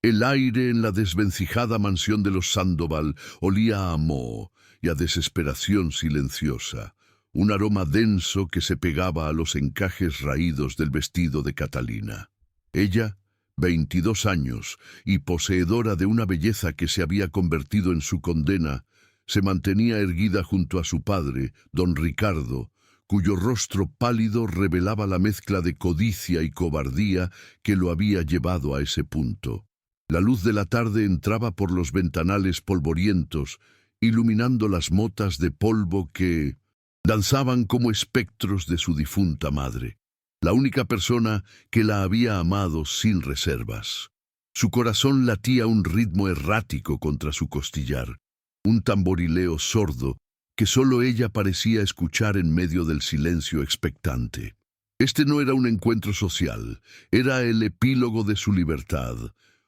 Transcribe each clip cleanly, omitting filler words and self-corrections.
El aire en la desvencijada mansión de los Sandoval olía a moho y a desesperación silenciosa, un aroma denso que se pegaba a los encajes raídos del vestido de Catalina. Ella, 22 años y poseedora de una belleza que se había convertido en su condena, se mantenía erguida junto a su padre, don Ricardo, cuyo rostro pálido revelaba la mezcla de codicia y cobardía que lo había llevado a ese punto. La luz de la tarde entraba por los ventanales polvorientos, iluminando las motas de polvo que danzaban como espectros de su difunta madre, la única persona que la había amado sin reservas. Su corazón latía un ritmo errático contra su costillar, un tamborileo sordo que solo ella parecía escuchar en medio del silencio expectante. Este no era un encuentro social, era el epílogo de su libertad,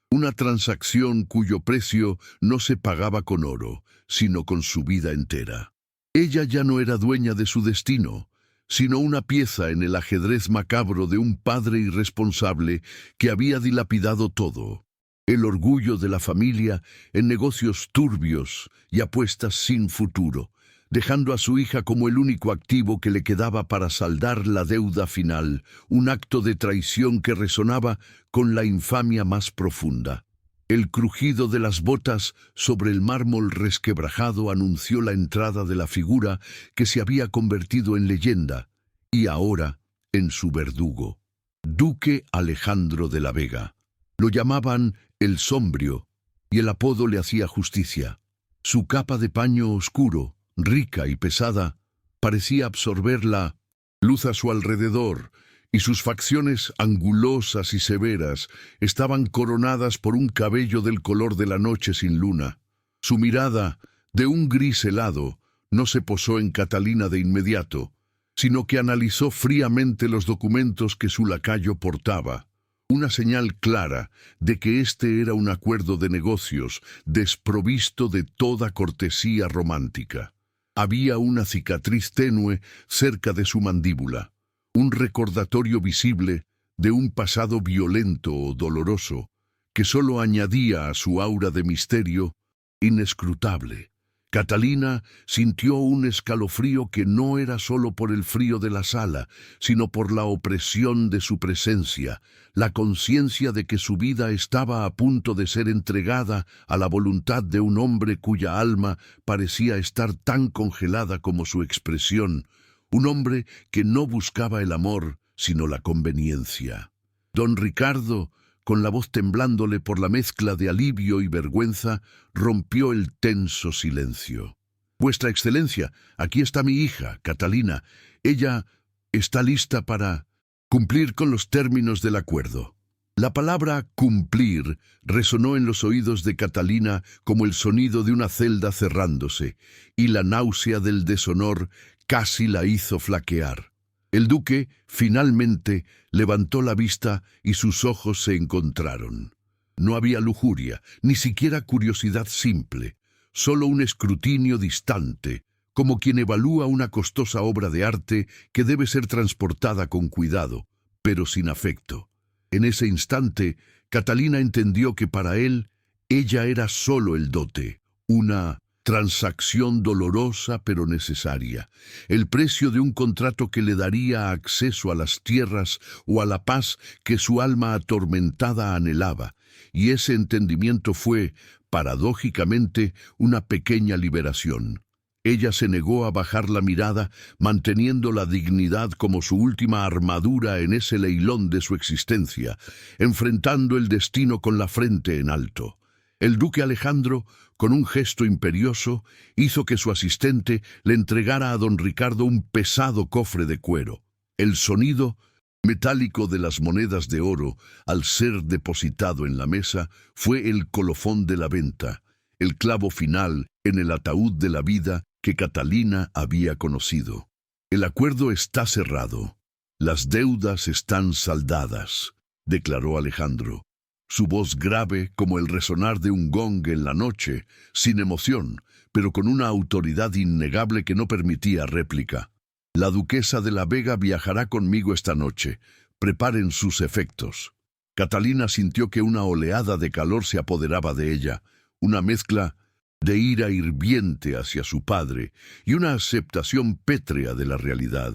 una transacción cuyo precio no se pagaba con oro, sino con su vida entera. Ella ya no era dueña de su destino, sino una pieza en el ajedrez macabro de un padre irresponsable que había dilapidado todo. El orgullo de la familia en negocios turbios y apuestas sin futuro, dejando a su hija como el único activo que le quedaba para saldar la deuda final, un acto de traición que resonaba con la infamia más profunda. El crujido de las botas sobre el mármol resquebrajado anunció la entrada de la figura que se había convertido en leyenda, y ahora en su verdugo, Duque Alejandro de la Vega. Lo llamaban el Sombrio, y el apodo le hacía justicia. Su capa de paño oscuro, rica y pesada, parecía absorber la luz a su alrededor, y sus facciones angulosas y severas estaban coronadas por un cabello del color de la noche sin luna. Su mirada, de un gris helado, no se posó en Catalina de inmediato, sino que analizó fríamente los documentos que su lacayo portaba, una señal clara de que este era un acuerdo de negocios desprovisto de toda cortesía romántica. Había una cicatriz tenue cerca de su mandíbula, un recordatorio visible de un pasado violento o doloroso que solo añadía a su aura de misterio inescrutable. Catalina sintió un escalofrío que no era solo por el frío de la sala, sino por la opresión de su presencia, la conciencia de que su vida estaba a punto de ser entregada a la voluntad de un hombre cuya alma parecía estar tan congelada como su expresión, un hombre que no buscaba el amor, sino la conveniencia. Don Ricardo, con la voz temblándole por la mezcla de alivio y vergüenza, rompió el tenso silencio. «Vuestra Excelencia, aquí está mi hija, Catalina. Ella está lista para cumplir con los términos del acuerdo». La palabra «cumplir» resonó en los oídos de Catalina como el sonido de una celda cerrándose, y la náusea del deshonor casi la hizo flaquear. El duque, finalmente, levantó la vista y sus ojos se encontraron. No había lujuria, ni siquiera curiosidad simple, solo un escrutinio distante, como quien evalúa una costosa obra de arte que debe ser transportada con cuidado, pero sin afecto. En ese instante, Catalina entendió que para él, ella era solo el dote, una transacción dolorosa pero necesaria, el precio de un contrato que le daría acceso a las tierras o a la paz que su alma atormentada anhelaba, y ese entendimiento fue, paradójicamente, una pequeña liberación. Ella se negó a bajar la mirada, manteniendo la dignidad como su última armadura en ese leilón de su existencia, enfrentando el destino con la frente en alto. El duque Alejandro, con un gesto imperioso, hizo que su asistente le entregara a don Ricardo un pesado cofre de cuero. El sonido metálico de las monedas de oro, al ser depositado en la mesa, fue el colofón de la venta, el clavo final en el ataúd de la vida que Catalina había conocido. «El acuerdo está cerrado. Las deudas están saldadas», declaró Alejandro. Su voz grave como el resonar de un gong en la noche, sin emoción, pero con una autoridad innegable que no permitía réplica. «La duquesa de la Vega viajará conmigo esta noche. Preparen sus efectos». Catalina sintió que una oleada de calor se apoderaba de ella, una mezcla de ira hirviente hacia su padre y una aceptación pétrea de la realidad.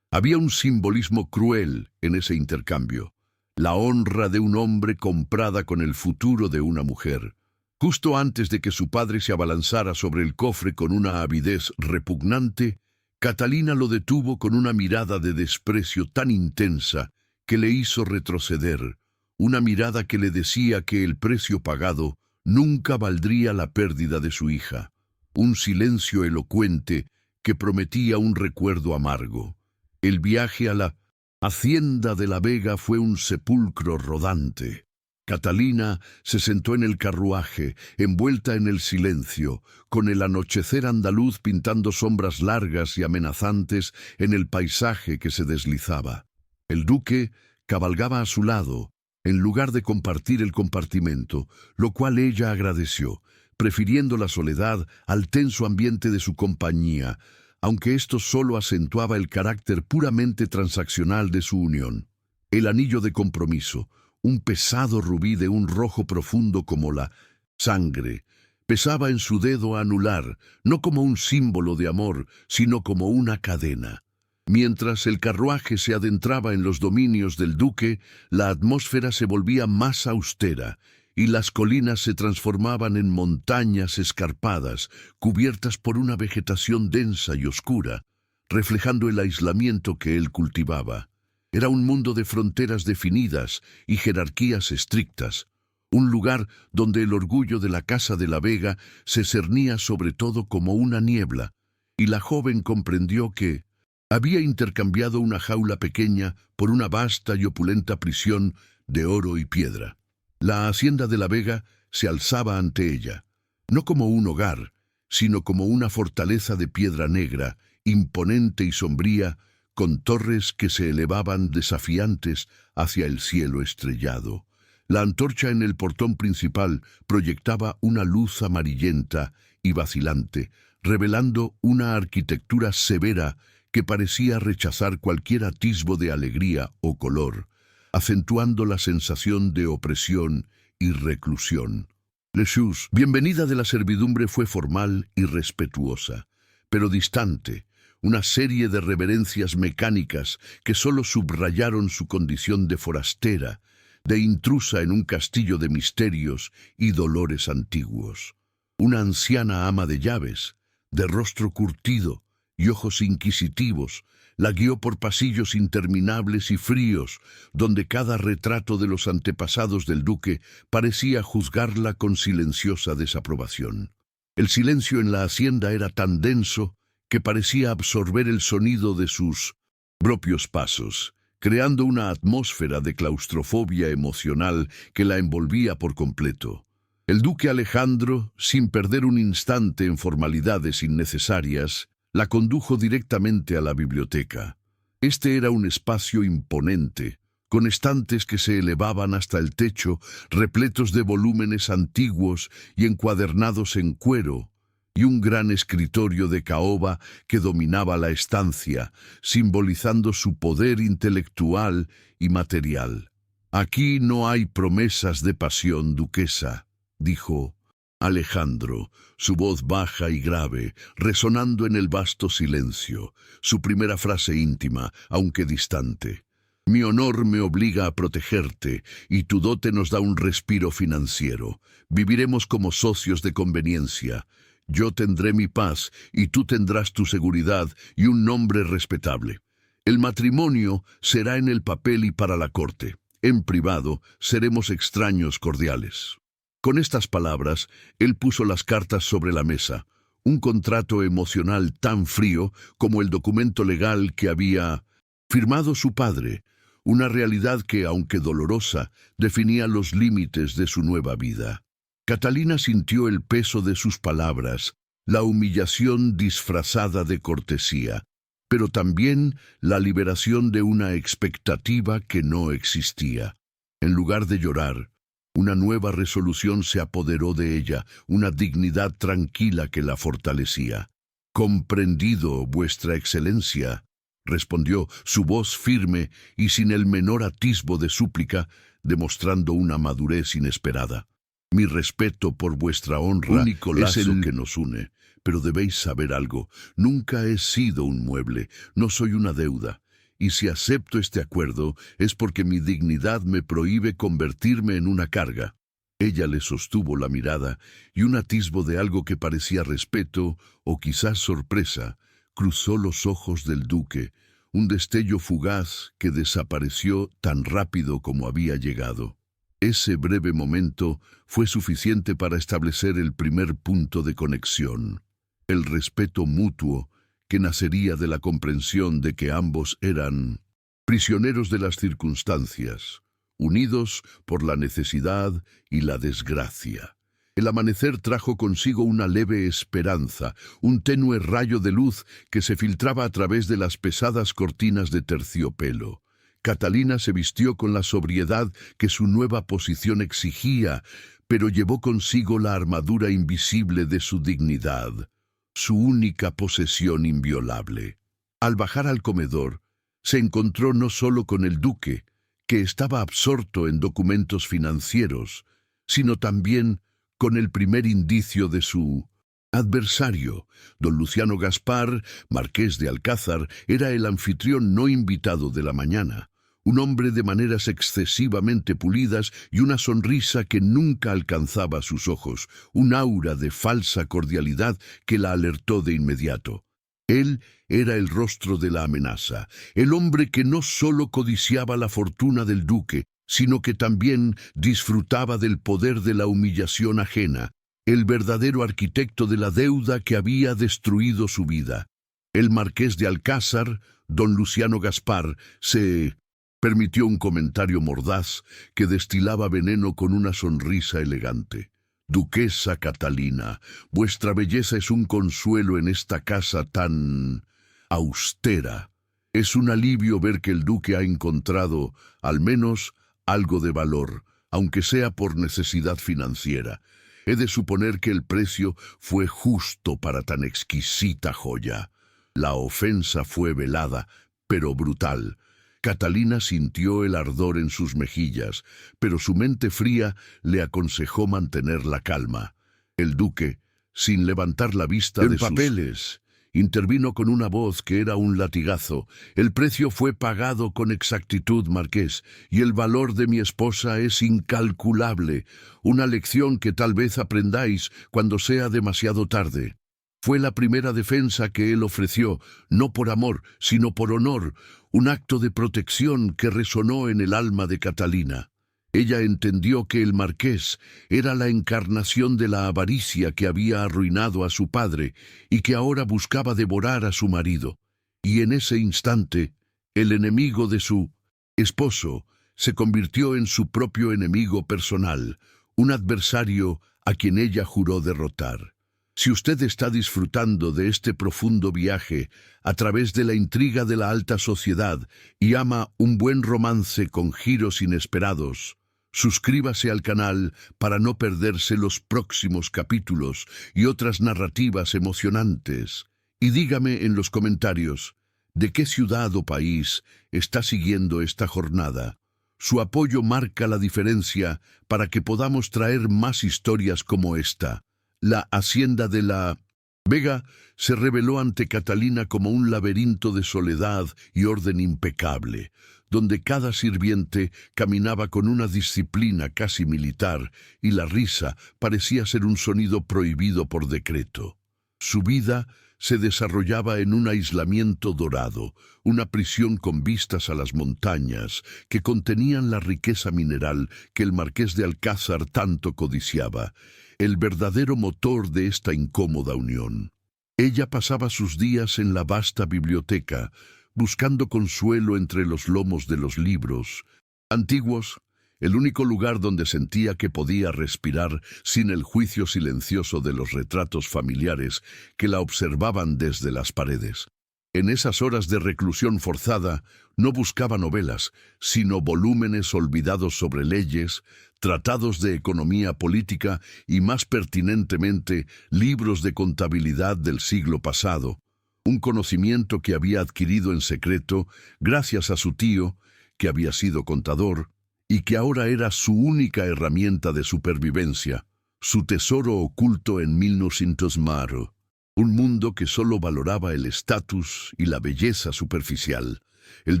Había un simbolismo cruel en ese intercambio, la honra de un hombre comprada con el futuro de una mujer. Justo antes de que su padre se abalanzara sobre el cofre con una avidez repugnante, Catalina lo detuvo con una mirada de desprecio tan intensa que le hizo retroceder, una mirada que le decía que el precio pagado nunca valdría la pérdida de su hija, un silencio elocuente que prometía un recuerdo amargo. El viaje a la hacienda de la Vega fue un sepulcro rodante. Catalina se sentó en el carruaje, envuelta en el silencio, con el anochecer andaluz pintando sombras largas y amenazantes en el paisaje que se deslizaba. El duque cabalgaba a su lado, en lugar de compartir el compartimento, lo cual ella agradeció, prefiriendo la soledad al tenso ambiente de su compañía, aunque esto solo acentuaba el carácter puramente transaccional de su unión. El anillo de compromiso, un pesado rubí de un rojo profundo como la sangre, pesaba en su dedo anular, no como un símbolo de amor, sino como una cadena. Mientras el carruaje se adentraba en los dominios del duque, la atmósfera se volvía más austera, y las colinas se transformaban en montañas escarpadas, cubiertas por una vegetación densa y oscura, reflejando el aislamiento que él cultivaba. Era un mundo de fronteras definidas y jerarquías estrictas, un lugar donde el orgullo de la Casa de la Vega se cernía sobre todo como una niebla, y la joven comprendió que había intercambiado una jaula pequeña por una vasta y opulenta prisión de oro y piedra. La hacienda de la Vega se alzaba ante ella, no como un hogar, sino como una fortaleza de piedra negra, imponente y sombría, con torres que se elevaban desafiantes hacia el cielo estrellado. La antorcha en el portón principal proyectaba una luz amarillenta y vacilante, revelando una arquitectura severa que parecía rechazar cualquier atisbo de alegría o color, acentuando la sensación de opresión y reclusión. Jesús, bienvenida de la servidumbre, fue formal y respetuosa, pero distante, una serie de reverencias mecánicas que solo subrayaron su condición de forastera, de intrusa en un castillo de misterios y dolores antiguos. Una anciana ama de llaves, de rostro curtido y ojos inquisitivos, la guió por pasillos interminables y fríos, donde cada retrato de los antepasados del duque parecía juzgarla con silenciosa desaprobación. El silencio en la hacienda era tan denso que parecía absorber el sonido de sus propios pasos, creando una atmósfera de claustrofobia emocional que la envolvía por completo. El duque Alejandro, sin perder un instante en formalidades innecesarias, la condujo directamente a la biblioteca. Este era un espacio imponente, con estantes que se elevaban hasta el techo, repletos de volúmenes antiguos y encuadernados en cuero, y un gran escritorio de caoba que dominaba la estancia, simbolizando su poder intelectual y material. «Aquí no hay promesas de pasión, duquesa», dijo Alejandro, su voz baja y grave, resonando en el vasto silencio, su primera frase íntima, aunque distante. «Mi honor me obliga a protegerte, y tu dote nos da un respiro financiero. Viviremos como socios de conveniencia. Yo tendré mi paz, y tú tendrás tu seguridad y un nombre respetable. El matrimonio será en el papel y para la corte. En privado seremos extraños cordiales». Con estas palabras, él puso las cartas sobre la mesa, un contrato emocional tan frío como el documento legal que había firmado su padre, una realidad que, aunque dolorosa, definía los límites de su nueva vida. Catalina sintió el peso de sus palabras, la humillación disfrazada de cortesía, pero también la liberación de una expectativa que no existía. En lugar de llorar, una nueva resolución se apoderó de ella, una dignidad tranquila que la fortalecía. «Comprendido, vuestra excelencia», respondió, su voz firme y sin el menor atisbo de súplica, demostrando una madurez inesperada. Mi respeto por vuestra honra es el que nos une, pero debéis saber algo, nunca he sido un mueble, no soy una deuda, y si acepto este acuerdo es porque mi dignidad me prohíbe convertirme en una carga. Ella le sostuvo la mirada y un atisbo de algo que parecía respeto o quizás sorpresa cruzó los ojos del duque, un destello fugaz que desapareció tan rápido como había llegado. Ese breve momento fue suficiente para establecer el primer punto de conexión, el respeto mutuo que nacería de la comprensión de que ambos eran prisioneros de las circunstancias, unidos por la necesidad y la desgracia. El amanecer trajo consigo una leve esperanza, un tenue rayo de luz que se filtraba a través de las pesadas cortinas de terciopelo. Catalina se vistió con la sobriedad que su nueva posición exigía, pero llevó consigo la armadura invisible de su dignidad, su única posesión inviolable. Al bajar al comedor, se encontró no solo con el duque, que estaba absorto en documentos financieros, sino también con el primer indicio de su adversario. Don Luciano Gaspar, marqués de Alcázar, era el anfitrión no invitado de la mañana. Un hombre de maneras excesivamente pulidas y una sonrisa que nunca alcanzaba sus ojos, un aura de falsa cordialidad que la alertó de inmediato. Él era el rostro de la amenaza, el hombre que no solo codiciaba la fortuna del duque, sino que también disfrutaba del poder de la humillación ajena, el verdadero arquitecto de la deuda que había destruido su vida. El marqués de Alcázar, don Luciano Gaspar, se permitió un comentario mordaz que destilaba veneno con una sonrisa elegante. Duquesa Catalina, vuestra belleza es un consuelo en esta casa tan austera. Es un alivio ver que el duque ha encontrado, al menos, algo de valor, aunque sea por necesidad financiera. He de suponer que el precio fue justo para tan exquisita joya. La ofensa fue velada, pero brutal. Catalina sintió el ardor en sus mejillas, pero su mente fría le aconsejó mantener la calma. El duque, sin levantar la vista de sus papeles, intervino con una voz que era un latigazo. El precio fue pagado con exactitud, marqués, y el valor de mi esposa es incalculable, una lección que tal vez aprendáis cuando sea demasiado tarde. Fue la primera defensa que él ofreció, no por amor, sino por honor, un acto de protección que resonó en el alma de Catalina. Ella entendió que el marqués era la encarnación de la avaricia que había arruinado a su padre y que ahora buscaba devorar a su marido. Y en ese instante, el enemigo de su esposo se convirtió en su propio enemigo personal, un adversario a quien ella juró derrotar. Si usted está disfrutando de este profundo viaje a través de la intriga de la alta sociedad y ama un buen romance con giros inesperados, suscríbase al canal para no perderse los próximos capítulos y otras narrativas emocionantes. Y dígame en los comentarios de qué ciudad o país está siguiendo esta jornada. Su apoyo marca la diferencia para que podamos traer más historias como esta. La hacienda de la Vega se reveló ante Catalina como un laberinto de soledad y orden impecable, donde cada sirviente caminaba con una disciplina casi militar y la risa parecía ser un sonido prohibido por decreto. Su vida se desarrollaba en un aislamiento dorado, una prisión con vistas a las montañas que contenían la riqueza mineral que el marqués de Alcázar tanto codiciaba, el verdadero motor de esta incómoda unión. Ella pasaba sus días en la vasta biblioteca, buscando consuelo entre los lomos de los libros antiguos, el único lugar donde sentía que podía respirar sin el juicio silencioso de los retratos familiares que la observaban desde las paredes. En esas horas de reclusión forzada, no buscaba novelas, sino volúmenes olvidados sobre leyes, tratados de economía política y, más pertinentemente, libros de contabilidad del siglo pasado, un conocimiento que había adquirido en secreto gracias a su tío, que había sido contador, y que ahora era su única herramienta de supervivencia, su tesoro oculto en 1900 Maro, un mundo que solo valoraba el estatus y la belleza superficial. El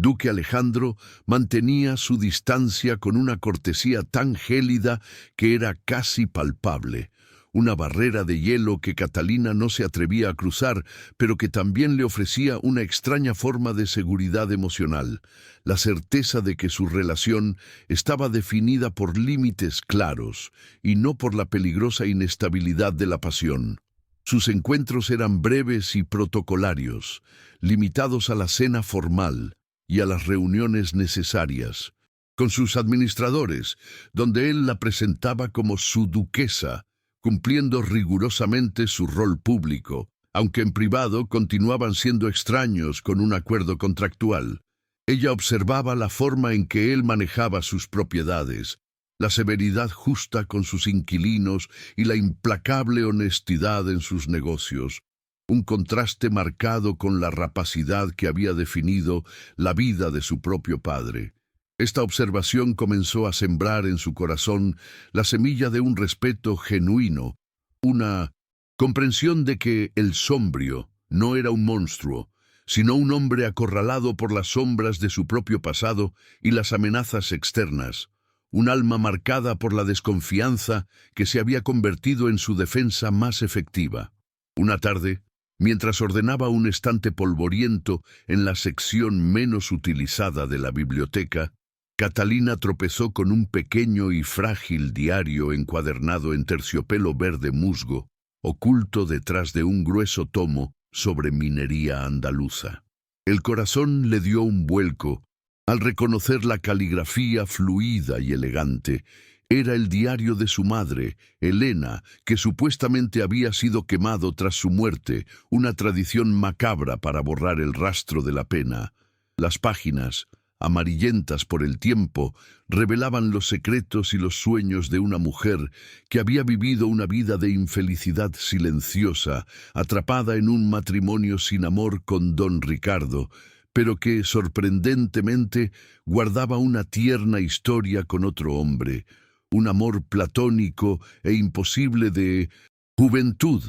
duque Alejandro mantenía su distancia con una cortesía tan gélida que era casi palpable, una barrera de hielo que Catalina no se atrevía a cruzar, pero que también le ofrecía una extraña forma de seguridad emocional, la certeza de que su relación estaba definida por límites claros y no por la peligrosa inestabilidad de la pasión. Sus encuentros eran breves y protocolarios, limitados a la cena formal y a las reuniones necesarias, con sus administradores, donde él la presentaba como su duquesa, cumpliendo rigurosamente su rol público, aunque en privado continuaban siendo extraños con un acuerdo contractual. Ella observaba la forma en que él manejaba sus propiedades, la severidad justa con sus inquilinos y la implacable honestidad en sus negocios, un contraste marcado con la rapacidad que había definido la vida de su propio padre. Esta observación comenzó a sembrar en su corazón la semilla de un respeto genuino, una comprensión de que el sombrio no era un monstruo, sino un hombre acorralado por las sombras de su propio pasado y las amenazas externas, un alma marcada por la desconfianza que se había convertido en su defensa más efectiva. Una tarde, mientras ordenaba un estante polvoriento en la sección menos utilizada de la biblioteca, Catalina tropezó con un pequeño y frágil diario encuadernado en terciopelo verde musgo, oculto detrás de un grueso tomo sobre minería andaluza. El corazón le dio un vuelco al reconocer la caligrafía fluida y elegante. Era el diario de su madre, Elena, que supuestamente había sido quemado tras su muerte, una tradición macabra para borrar el rastro de la pena. Las páginas, amarillentas por el tiempo, revelaban los secretos y los sueños de una mujer que había vivido una vida de infelicidad silenciosa, atrapada en un matrimonio sin amor con don Ricardo, pero que, sorprendentemente, guardaba una tierna historia con otro hombre, un amor platónico e imposible de juventud,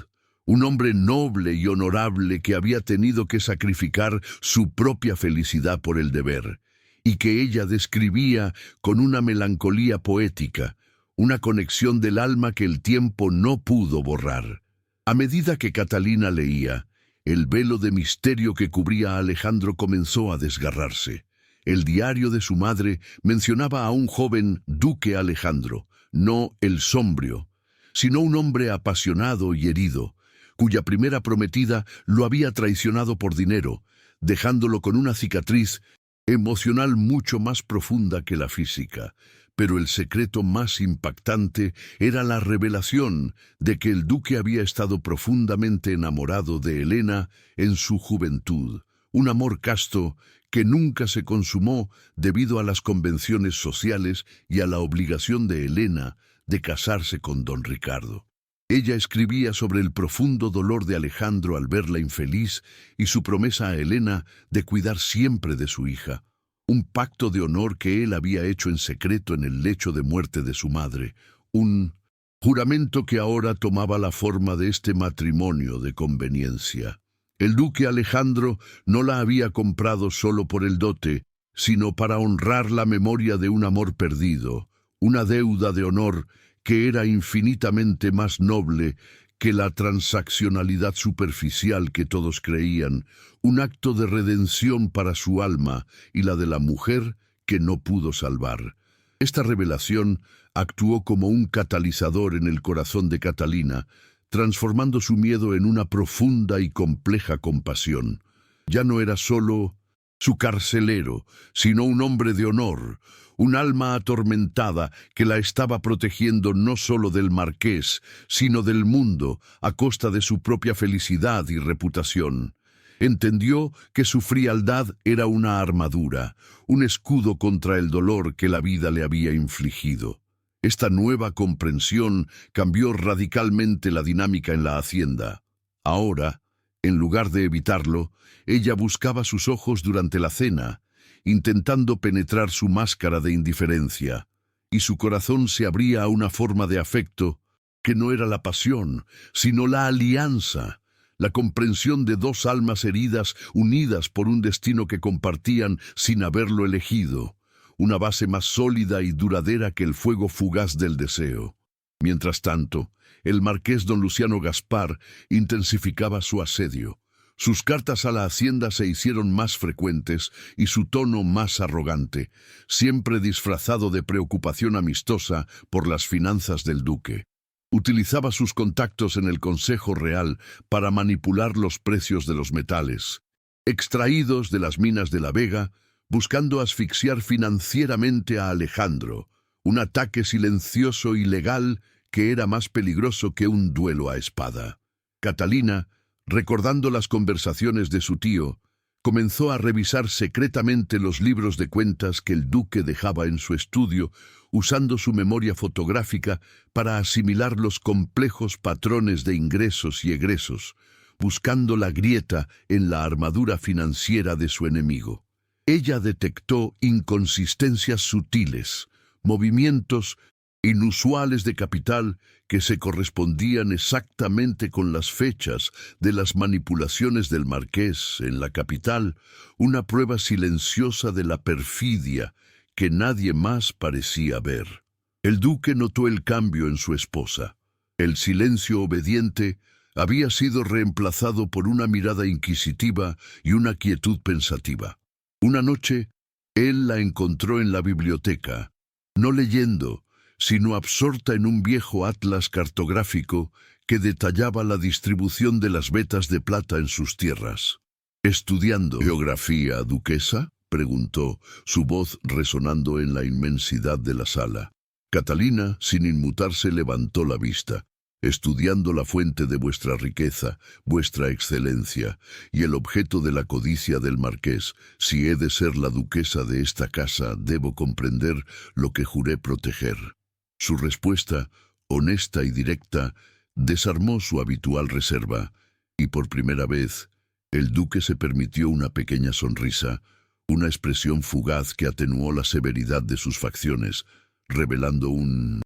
un hombre noble y honorable que había tenido que sacrificar su propia felicidad por el deber, y que ella describía con una melancolía poética, una conexión del alma que el tiempo no pudo borrar. A medida que Catalina leía, el velo de misterio que cubría a Alejandro comenzó a desgarrarse. El diario de su madre mencionaba a un joven duque Alejandro, no el sombrio, sino un hombre apasionado y herido, cuya primera prometida lo había traicionado por dinero, dejándolo con una cicatriz emocional mucho más profunda que la física. Pero el secreto más impactante era la revelación de que el duque había estado profundamente enamorado de Elena en su juventud, un amor casto que nunca se consumó debido a las convenciones sociales y a la obligación de Elena de casarse con don Ricardo. Ella escribía sobre el profundo dolor de Alejandro al verla infeliz y su promesa a Elena de cuidar siempre de su hija, un pacto de honor que él había hecho en secreto en el lecho de muerte de su madre, un juramento que ahora tomaba la forma de este matrimonio de conveniencia. El duque Alejandro no la había comprado solo por el dote, sino para honrar la memoria de un amor perdido, una deuda de honor que era infinitamente más noble que la transaccionalidad superficial que todos creían, un acto de redención para su alma y la de la mujer que no pudo salvar. Esta revelación actuó como un catalizador en el corazón de Catalina, transformando su miedo en una profunda y compleja compasión. Ya no era solo su carcelero, sino un hombre de honor, un alma atormentada que la estaba protegiendo no solo del marqués, sino del mundo, a costa de su propia felicidad y reputación. Entendió que su frialdad era una armadura, un escudo contra el dolor que la vida le había infligido. Esta nueva comprensión cambió radicalmente la dinámica en la hacienda. Ahora, en lugar de evitarlo, ella buscaba sus ojos durante la cena, intentando penetrar su máscara de indiferencia, y su corazón se abría a una forma de afecto que no era la pasión, sino la alianza, la comprensión de dos almas heridas unidas por un destino que compartían sin haberlo elegido, una base más sólida y duradera que el fuego fugaz del deseo. Mientras tanto, el marqués don Luciano Gaspar intensificaba su asedio. Sus cartas a la hacienda se hicieron más frecuentes y su tono más arrogante, siempre disfrazado de preocupación amistosa por las finanzas del duque. Utilizaba sus contactos en el Consejo Real para manipular los precios de los metales, extraídos de las minas de La Vega, buscando asfixiar financieramente a Alejandro, un ataque silencioso y legal que era más peligroso que un duelo a espada. Catalina, recordando las conversaciones de su tío, comenzó a revisar secretamente los libros de cuentas que el duque dejaba en su estudio, usando su memoria fotográfica para asimilar los complejos patrones de ingresos y egresos, buscando la grieta en la armadura financiera de su enemigo. Ella detectó inconsistencias sutiles, movimientos inusuales de capital que se correspondían exactamente con las fechas de las manipulaciones del marqués en la capital, una prueba silenciosa de la perfidia que nadie más parecía ver. El duque notó el cambio en su esposa. El silencio obediente había sido reemplazado por una mirada inquisitiva y una quietud pensativa. Una noche, él la encontró en la biblioteca, no leyendo, sino absorta en un viejo atlas cartográfico que detallaba la distribución de las vetas de plata en sus tierras. ¿Estudiando geografía, duquesa?, preguntó, su voz resonando en la inmensidad de la sala. Catalina, sin inmutarse, levantó la vista. Estudiando la fuente de vuestra riqueza, vuestra excelencia, y el objeto de la codicia del marqués, si he de ser la duquesa de esta casa, debo comprender lo que juré proteger. Su respuesta, honesta y directa, desarmó su habitual reserva, y por primera vez, el duque se permitió una pequeña sonrisa, una expresión fugaz que atenuó la severidad de sus facciones, revelando un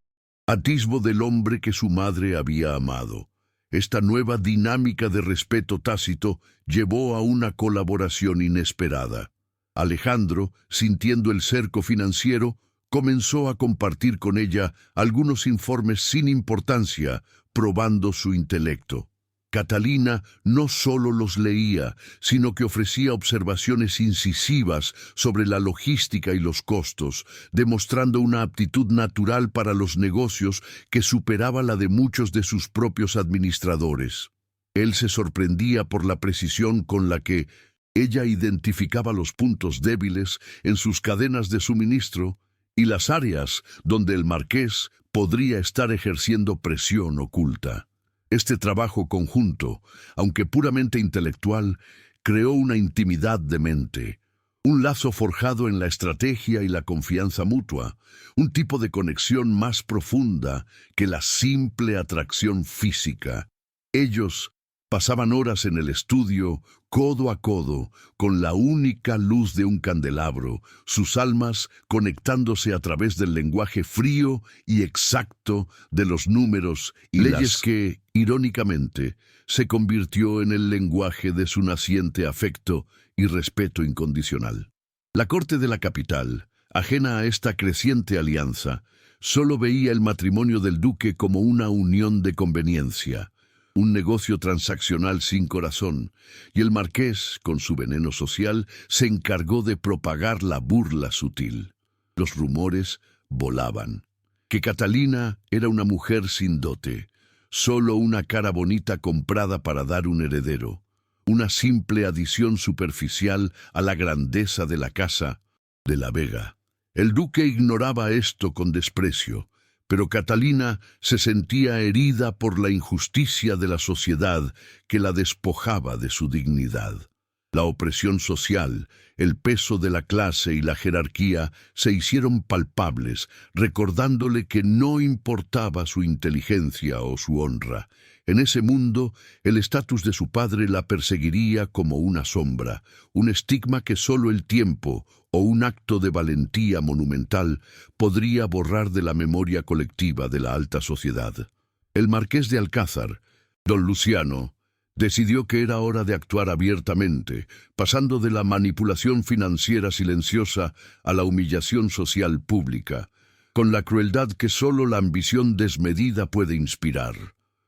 atisbo del hombre que su madre había amado. Esta nueva dinámica de respeto tácito llevó a una colaboración inesperada. Alejandro, sintiendo el cerco financiero, comenzó a compartir con ella algunos informes sin importancia, probando su intelecto. Catalina no solo los leía, sino que ofrecía observaciones incisivas sobre la logística y los costos, demostrando una aptitud natural para los negocios que superaba la de muchos de sus propios administradores. Él se sorprendía por la precisión con la que ella identificaba los puntos débiles en sus cadenas de suministro y las áreas donde el marqués podría estar ejerciendo presión oculta. Este trabajo conjunto, aunque puramente intelectual, creó una intimidad de mente, un lazo forjado en la estrategia y la confianza mutua, un tipo de conexión más profunda que la simple atracción física. Ellos pasaban horas en el estudio, codo a codo, con la única luz de un candelabro, sus almas conectándose a través del lenguaje frío y exacto de los números y leyes que, irónicamente, se convirtió en el lenguaje de su naciente afecto y respeto incondicional. La corte de la capital, ajena a esta creciente alianza, solo veía el matrimonio del duque como una unión de conveniencia, un negocio transaccional sin corazón, y el marqués, con su veneno social, se encargó de propagar la burla sutil. Los rumores volaban. Que Catalina era una mujer sin dote, solo una cara bonita comprada para dar un heredero, una simple adición superficial a la grandeza de la casa de La Vega. El duque ignoraba esto con desprecio, pero Catalina se sentía herida por la injusticia de la sociedad que la despojaba de su dignidad. La opresión social, el peso de la clase y la jerarquía se hicieron palpables, recordándole que no importaba su inteligencia o su honra. En ese mundo, el estatus de su padre la perseguiría como una sombra, un estigma que solo el tiempo o un acto de valentía monumental podría borrar de la memoria colectiva de la alta sociedad. El marqués de Alcázar, don Luciano, decidió que era hora de actuar abiertamente, pasando de la manipulación financiera silenciosa a la humillación social pública, con la crueldad que solo la ambición desmedida puede inspirar.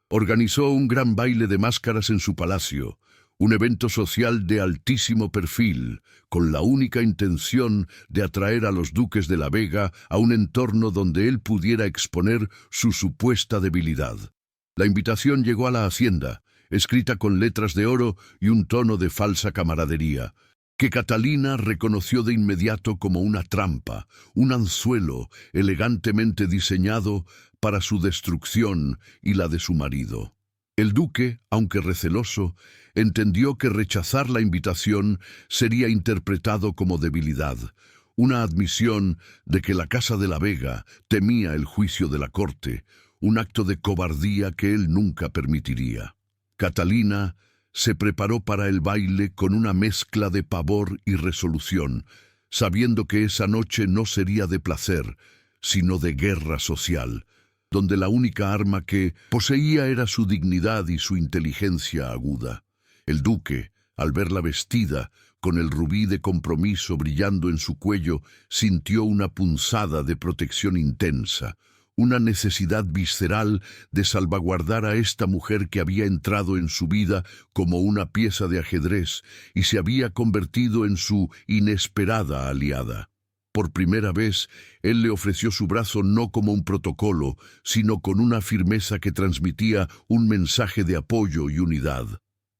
Organizó un gran baile de máscaras en su palacio, un evento social de altísimo perfil, con la única intención de atraer a los duques de la Vega a un entorno donde él pudiera exponer su supuesta debilidad. La invitación llegó a la hacienda, escrita con letras de oro y un tono de falsa camaradería, que Catalina reconoció de inmediato como una trampa, un anzuelo elegantemente diseñado para su destrucción y la de su marido. El duque, aunque receloso, entendió que rechazar la invitación sería interpretado como debilidad, una admisión de que la Casa de la Vega temía el juicio de la corte, un acto de cobardía que él nunca permitiría. Catalina se preparó para el baile con una mezcla de pavor y resolución, sabiendo que esa noche no sería de placer, sino de guerra social, donde la única arma que poseía era su dignidad y su inteligencia aguda. El duque, al verla vestida, con el rubí de compromiso brillando en su cuello, sintió una punzada de protección intensa, una necesidad visceral de salvaguardar a esta mujer que había entrado en su vida como una pieza de ajedrez y se había convertido en su inesperada aliada. Por primera vez, él le ofreció su brazo no como un protocolo, sino con una firmeza que transmitía un mensaje de apoyo y unidad.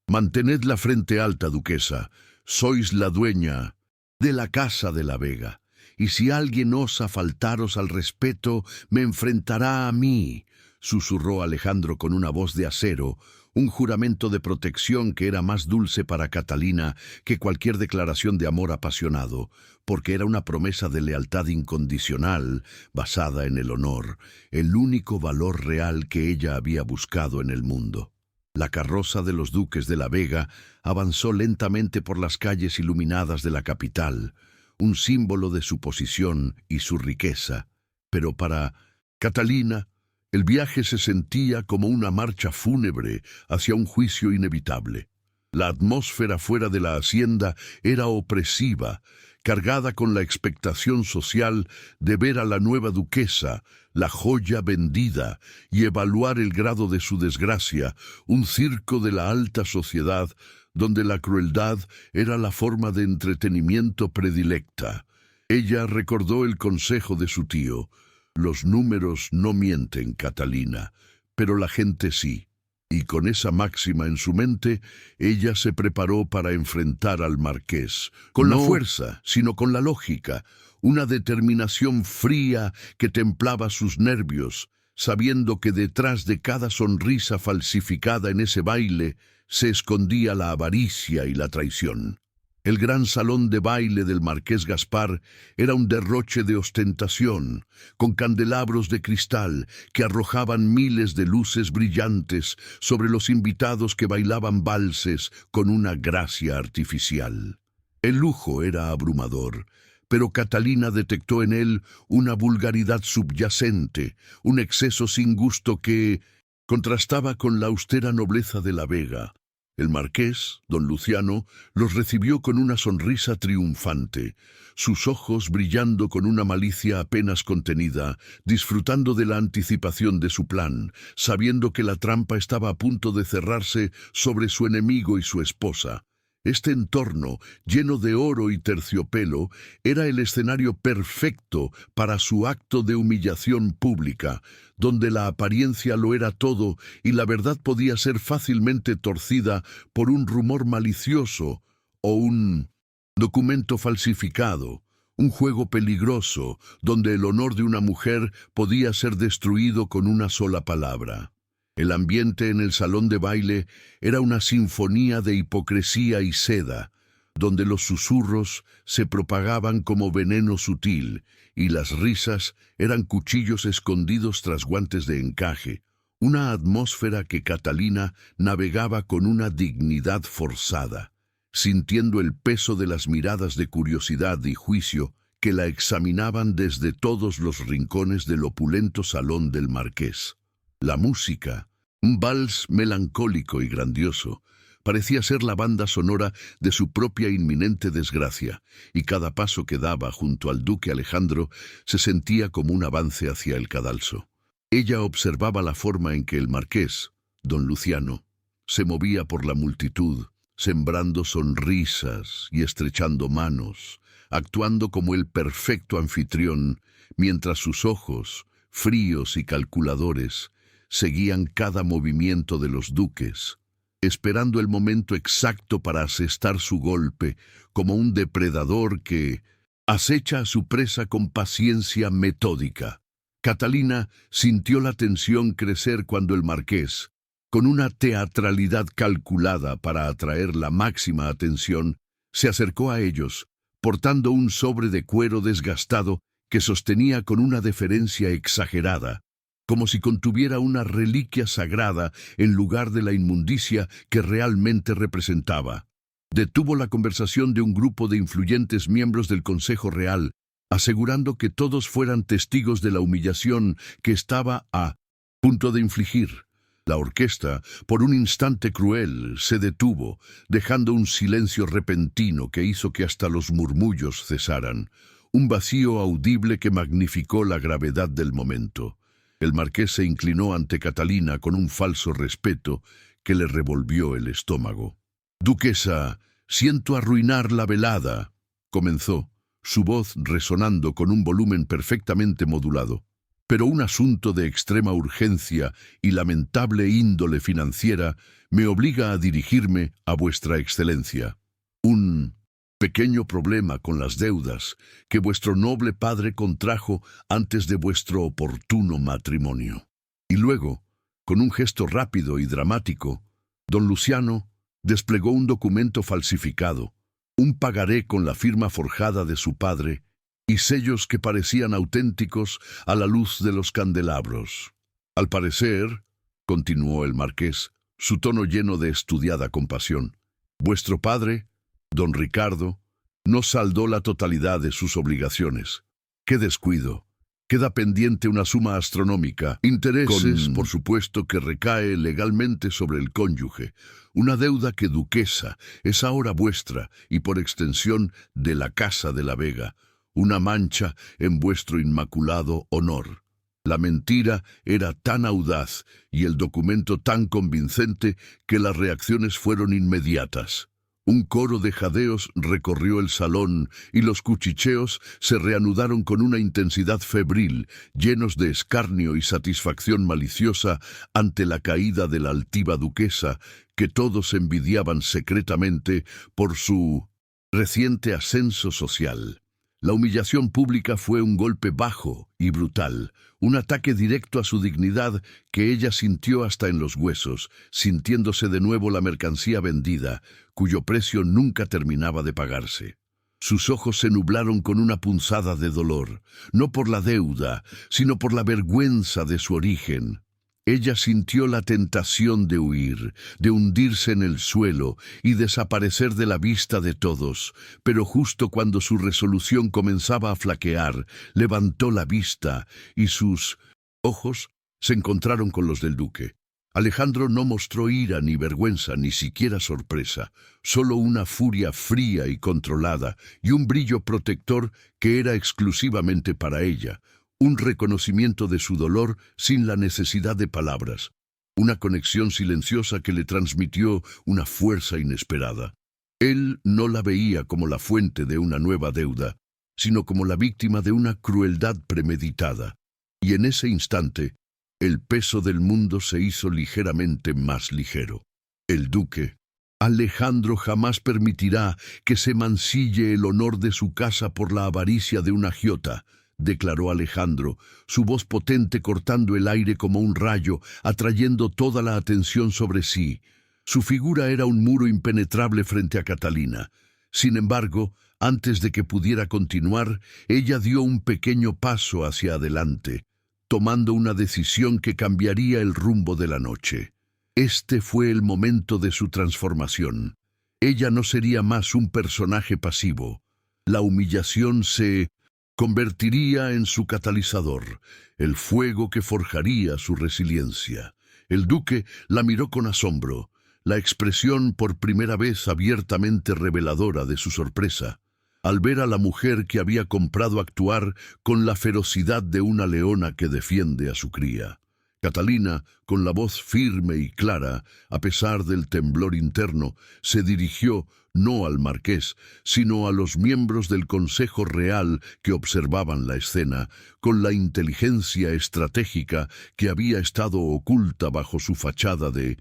«Mantened la frente alta, duquesa. Sois la dueña de la Casa de la Vega. Y si alguien osa faltaros al respeto, me enfrentará a mí», susurró Alejandro con una voz de acero, un juramento de protección que era más dulce para Catalina que cualquier declaración de amor apasionado, porque era una promesa de lealtad incondicional, basada en el honor, el único valor real que ella había buscado en el mundo. La carroza de los duques de la Vega avanzó lentamente por las calles iluminadas de la capital, un símbolo de su posición y su riqueza. Pero para Catalina, el viaje se sentía como una marcha fúnebre hacia un juicio inevitable. La atmósfera fuera de la hacienda era opresiva, cargada con la expectación social de ver a la nueva duquesa, la joya vendida, y evaluar el grado de su desgracia, un circo de la alta sociedad donde la crueldad era la forma de entretenimiento predilecta. Ella recordó el consejo de su tío: «Los números no mienten, Catalina, pero la gente sí». Y con esa máxima en su mente, ella se preparó para enfrentar al marqués, con la fuerza, sino con la lógica, una determinación fría que templaba sus nervios, sabiendo que detrás de cada sonrisa falsificada en ese baile se escondía la avaricia y la traición. El gran salón de baile del marqués Gaspar era un derroche de ostentación, con candelabros de cristal que arrojaban miles de luces brillantes sobre los invitados que bailaban valses con una gracia artificial. El lujo era abrumador, pero Catalina detectó en él una vulgaridad subyacente, un exceso sin gusto que contrastaba con la austera nobleza de la Vega. El marqués, don Luciano, los recibió con una sonrisa triunfante, sus ojos brillando con una malicia apenas contenida, disfrutando de la anticipación de su plan, sabiendo que la trampa estaba a punto de cerrarse sobre su enemigo y su esposa. Este entorno, lleno de oro y terciopelo, era el escenario perfecto para su acto de humillación pública, donde la apariencia lo era todo y la verdad podía ser fácilmente torcida por un rumor malicioso o un documento falsificado, un juego peligroso donde el honor de una mujer podía ser destruido con una sola palabra. El ambiente en el salón de baile era una sinfonía de hipocresía y seda, donde los susurros se propagaban como veneno sutil y las risas eran cuchillos escondidos tras guantes de encaje, una atmósfera que Catalina navegaba con una dignidad forzada, sintiendo el peso de las miradas de curiosidad y juicio que la examinaban desde todos los rincones del opulento salón del marqués. La música, un vals melancólico y grandioso, parecía ser la banda sonora de su propia inminente desgracia, y cada paso que daba junto al duque Alejandro se sentía como un avance hacia el cadalso. Ella observaba la forma en que el marqués, don Luciano, se movía por la multitud, sembrando sonrisas y estrechando manos, actuando como el perfecto anfitrión, mientras sus ojos, fríos y calculadores, seguían cada movimiento de los duques, esperando el momento exacto para asestar su golpe, como un depredador que acecha a su presa con paciencia metódica. Catalina sintió la tensión crecer cuando el marqués, con una teatralidad calculada para atraer la máxima atención, se acercó a ellos, portando un sobre de cuero desgastado que sostenía con una deferencia exagerada, como si contuviera una reliquia sagrada en lugar de la inmundicia que realmente representaba. Detuvo la conversación de un grupo de influyentes miembros del Consejo Real, asegurando que todos fueran testigos de la humillación que estaba a punto de infligir. La orquesta, por un instante cruel, se detuvo, dejando un silencio repentino que hizo que hasta los murmullos cesaran, un vacío audible que magnificó la gravedad del momento. El marqués se inclinó ante Catalina con un falso respeto que le revolvió el estómago. «Duquesa, siento arruinar la velada», comenzó, su voz resonando con un volumen perfectamente modulado. «Pero un asunto de extrema urgencia y lamentable índole financiera me obliga a dirigirme a vuestra excelencia. Un pequeño problema con las deudas que vuestro noble padre contrajo antes de vuestro oportuno matrimonio». Y luego, con un gesto rápido y dramático, don Luciano desplegó un documento falsificado, un pagaré con la firma forjada de su padre y sellos que parecían auténticos a la luz de los candelabros. «Al parecer», continuó el marqués, su tono lleno de estudiada compasión, «vuestro padre, don Ricardo, no saldó la totalidad de sus obligaciones. ¡Qué descuido! Queda pendiente una suma astronómica, intereses, por supuesto, que recae legalmente sobre el cónyuge, una deuda que, duquesa, es ahora vuestra y por extensión de la Casa de la Vega, una mancha en vuestro inmaculado honor». La mentira era tan audaz y el documento tan convincente que las reacciones fueron inmediatas. Un coro de jadeos recorrió el salón y los cuchicheos se reanudaron con una intensidad febril, llenos de escarnio y satisfacción maliciosa ante la caída de la altiva duquesa, que todos envidiaban secretamente por su reciente ascenso social. La humillación pública fue un golpe bajo y brutal, un ataque directo a su dignidad que ella sintió hasta en los huesos, sintiéndose de nuevo la mercancía vendida, cuyo precio nunca terminaba de pagarse. Sus ojos se nublaron con una punzada de dolor, no por la deuda, sino por la vergüenza de su origen. Ella sintió la tentación de huir, de hundirse en el suelo y desaparecer de la vista de todos, pero justo cuando su resolución comenzaba a flaquear, levantó la vista y sus ojos se encontraron con los del duque. Alejandro no mostró ira ni vergüenza, ni siquiera sorpresa, solo una furia fría y controlada y un brillo protector que era exclusivamente para ella. Un reconocimiento de su dolor sin la necesidad de palabras, una conexión silenciosa que le transmitió una fuerza inesperada. Él no la veía como la fuente de una nueva deuda, sino como la víctima de una crueldad premeditada. Y en ese instante, el peso del mundo se hizo ligeramente más ligero. El duque, Alejandro, jamás permitirá que se mancille el honor de su casa por la avaricia de una agiota, declaró Alejandro, su voz potente cortando el aire como un rayo, atrayendo toda la atención sobre sí. Su figura era un muro impenetrable frente a Catalina. Sin embargo, antes de que pudiera continuar, ella dio un pequeño paso hacia adelante, tomando una decisión que cambiaría el rumbo de la noche. Este fue el momento de su transformación. Ella no sería más un personaje pasivo. La humillación se convertiría en su catalizador, el fuego que forjaría su resiliencia. El duque la miró con asombro, la expresión por primera vez abiertamente reveladora de su sorpresa, al ver a la mujer que había comprado actuar con la ferocidad de una leona que defiende a su cría. Catalina, con la voz firme y clara, a pesar del temblor interno, se dirigió no al marqués, sino a los miembros del Consejo Real que observaban la escena, con la inteligencia estratégica que había estado oculta bajo su fachada de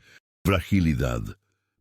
fragilidad.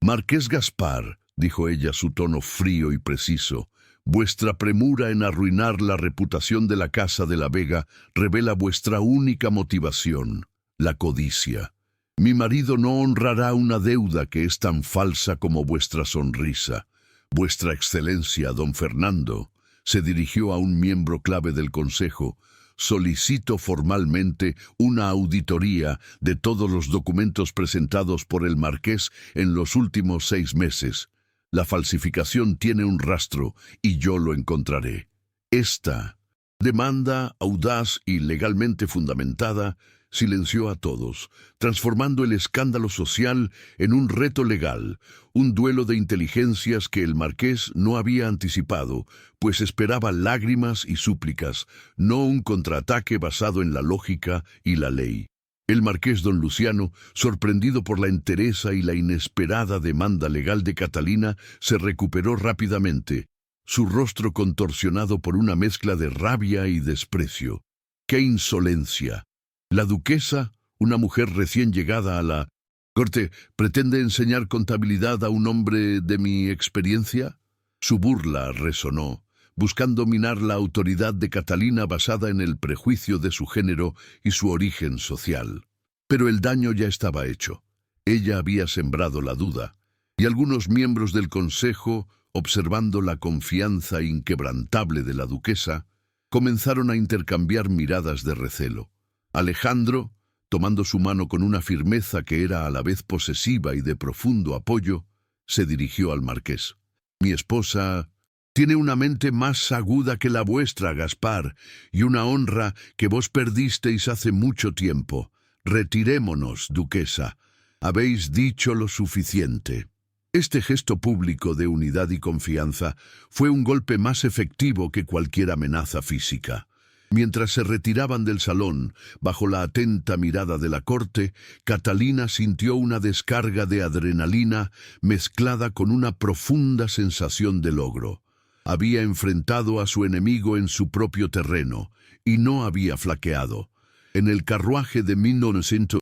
«Marqués Gaspar», dijo ella, su tono frío y preciso, «vuestra premura en arruinar la reputación de la Casa de la Vega revela vuestra única motivación, la codicia. Mi marido no honrará una deuda que es tan falsa como vuestra sonrisa. Vuestra Excelencia, don Fernando», se dirigió a un miembro clave del Consejo, «solicito formalmente una auditoría de todos los documentos presentados por el marqués en los últimos 6 meses. La falsificación tiene un rastro y yo lo encontraré». Esta demanda, audaz y legalmente fundamentada, silenció a todos, transformando el escándalo social en un reto legal, un duelo de inteligencias que el marqués no había anticipado, pues esperaba lágrimas y súplicas, no un contraataque basado en la lógica y la ley. El marqués don Luciano, sorprendido por la entereza y la inesperada demanda legal de Catalina, se recuperó rápidamente, su rostro contorsionado por una mezcla de rabia y desprecio. ¡Qué insolencia! La duquesa, una mujer recién llegada a la corte, ¿pretende enseñar contabilidad a un hombre de mi experiencia? Su burla resonó, buscando minar la autoridad de Catalina basada en el prejuicio de su género y su origen social. Pero el daño ya estaba hecho. Ella había sembrado la duda, y algunos miembros del consejo, observando la confianza inquebrantable de la duquesa, comenzaron a intercambiar miradas de recelo. Alejandro, tomando su mano con una firmeza que era a la vez posesiva y de profundo apoyo, se dirigió al marqués. «Mi esposa tiene una mente más aguda que la vuestra, Gaspar, y una honra que vos perdisteis hace mucho tiempo. Retirémonos, duquesa. Habéis dicho lo suficiente». Este gesto público de unidad y confianza fue un golpe más efectivo que cualquier amenaza física. Mientras se retiraban del salón, bajo la atenta mirada de la corte, Catalina sintió una descarga de adrenalina mezclada con una profunda sensación de logro. Había enfrentado a su enemigo en su propio terreno, y no había flaqueado. En el carruaje de 1900,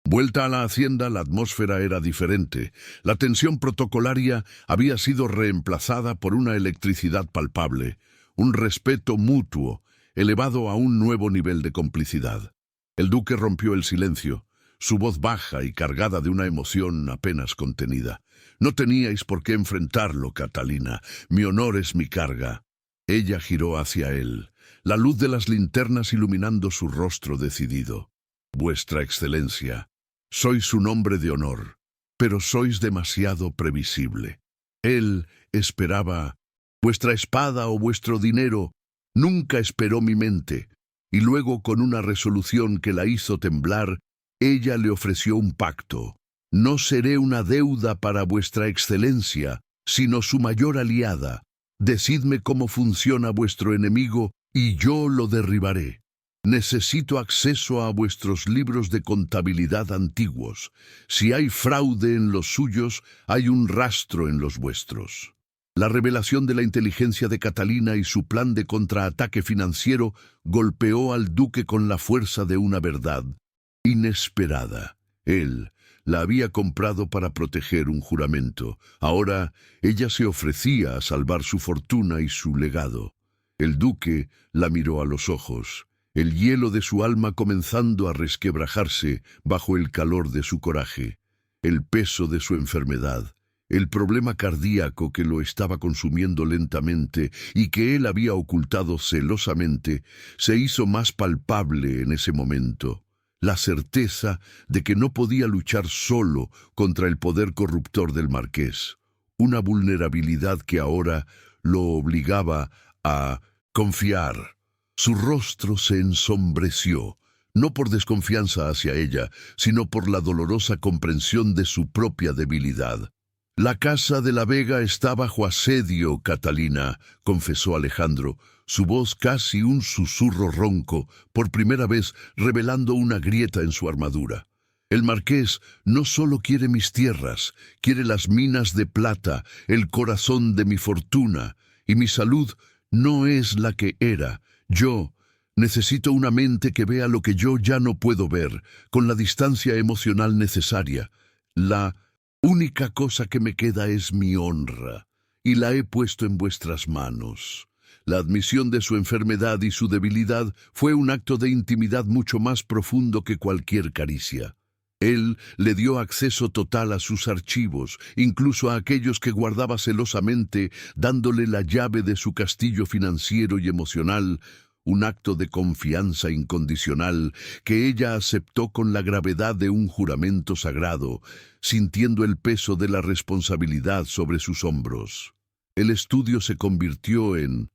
vuelta a la hacienda, la atmósfera era diferente. La tensión protocolaria había sido reemplazada por una electricidad palpable, un respeto mutuo, elevado a un nuevo nivel de complicidad. El duque rompió el silencio, su voz baja y cargada de una emoción apenas contenida. «No teníais por qué enfrentarlo, Catalina. Mi honor es mi carga». Ella giró hacia él, la luz de las linternas iluminando su rostro decidido. «Vuestra Excelencia, sois un hombre de honor, pero sois demasiado previsible. Él esperaba vuestra espada o vuestro dinero. Nunca esperó mi mente». Y luego, con una resolución que la hizo temblar, ella le ofreció un pacto. «No seré una deuda para vuestra Excelencia, sino su mayor aliada. Decidme cómo funciona vuestro enemigo y yo lo derribaré. Necesito acceso a vuestros libros de contabilidad antiguos. Si hay fraude en los suyos, hay un rastro en los vuestros». La revelación de la inteligencia de Catalina y su plan de contraataque financiero golpeó al duque con la fuerza de una verdad inesperada. Él la había comprado para proteger un juramento. Ahora ella se ofrecía a salvar su fortuna y su legado. El duque la miró a los ojos, el hielo de su alma comenzando a resquebrajarse bajo el calor de su coraje, el peso de su enfermedad El problema cardíaco que lo estaba consumiendo lentamente y que él había ocultado celosamente se hizo más palpable en ese momento. La certeza de que no podía luchar solo contra el poder corruptor del marqués. Una vulnerabilidad que ahora lo obligaba a confiar. Su rostro se ensombreció, no por desconfianza hacia ella, sino por la dolorosa comprensión de su propia debilidad. «La casa de la Vega está bajo asedio, Catalina», confesó Alejandro, su voz casi un susurro ronco, por primera vez revelando una grieta en su armadura. «El marqués no solo quiere mis tierras, quiere las minas de plata, el corazón de mi fortuna, y mi salud no es la que era. Yo necesito una mente que vea lo que yo ya no puedo ver, con la distancia emocional necesaria. La única cosa que me queda es mi honra, y la he puesto en vuestras manos». La admisión de su enfermedad y su debilidad fue un acto de intimidad mucho más profundo que cualquier caricia. Él le dio acceso total a sus archivos, incluso a aquellos que guardaba celosamente, dándole la llave de su castillo financiero y emocional, un acto de confianza incondicional que ella aceptó con la gravedad de un juramento sagrado, sintiendo el peso de la responsabilidad sobre sus hombros. El estudio se convirtió en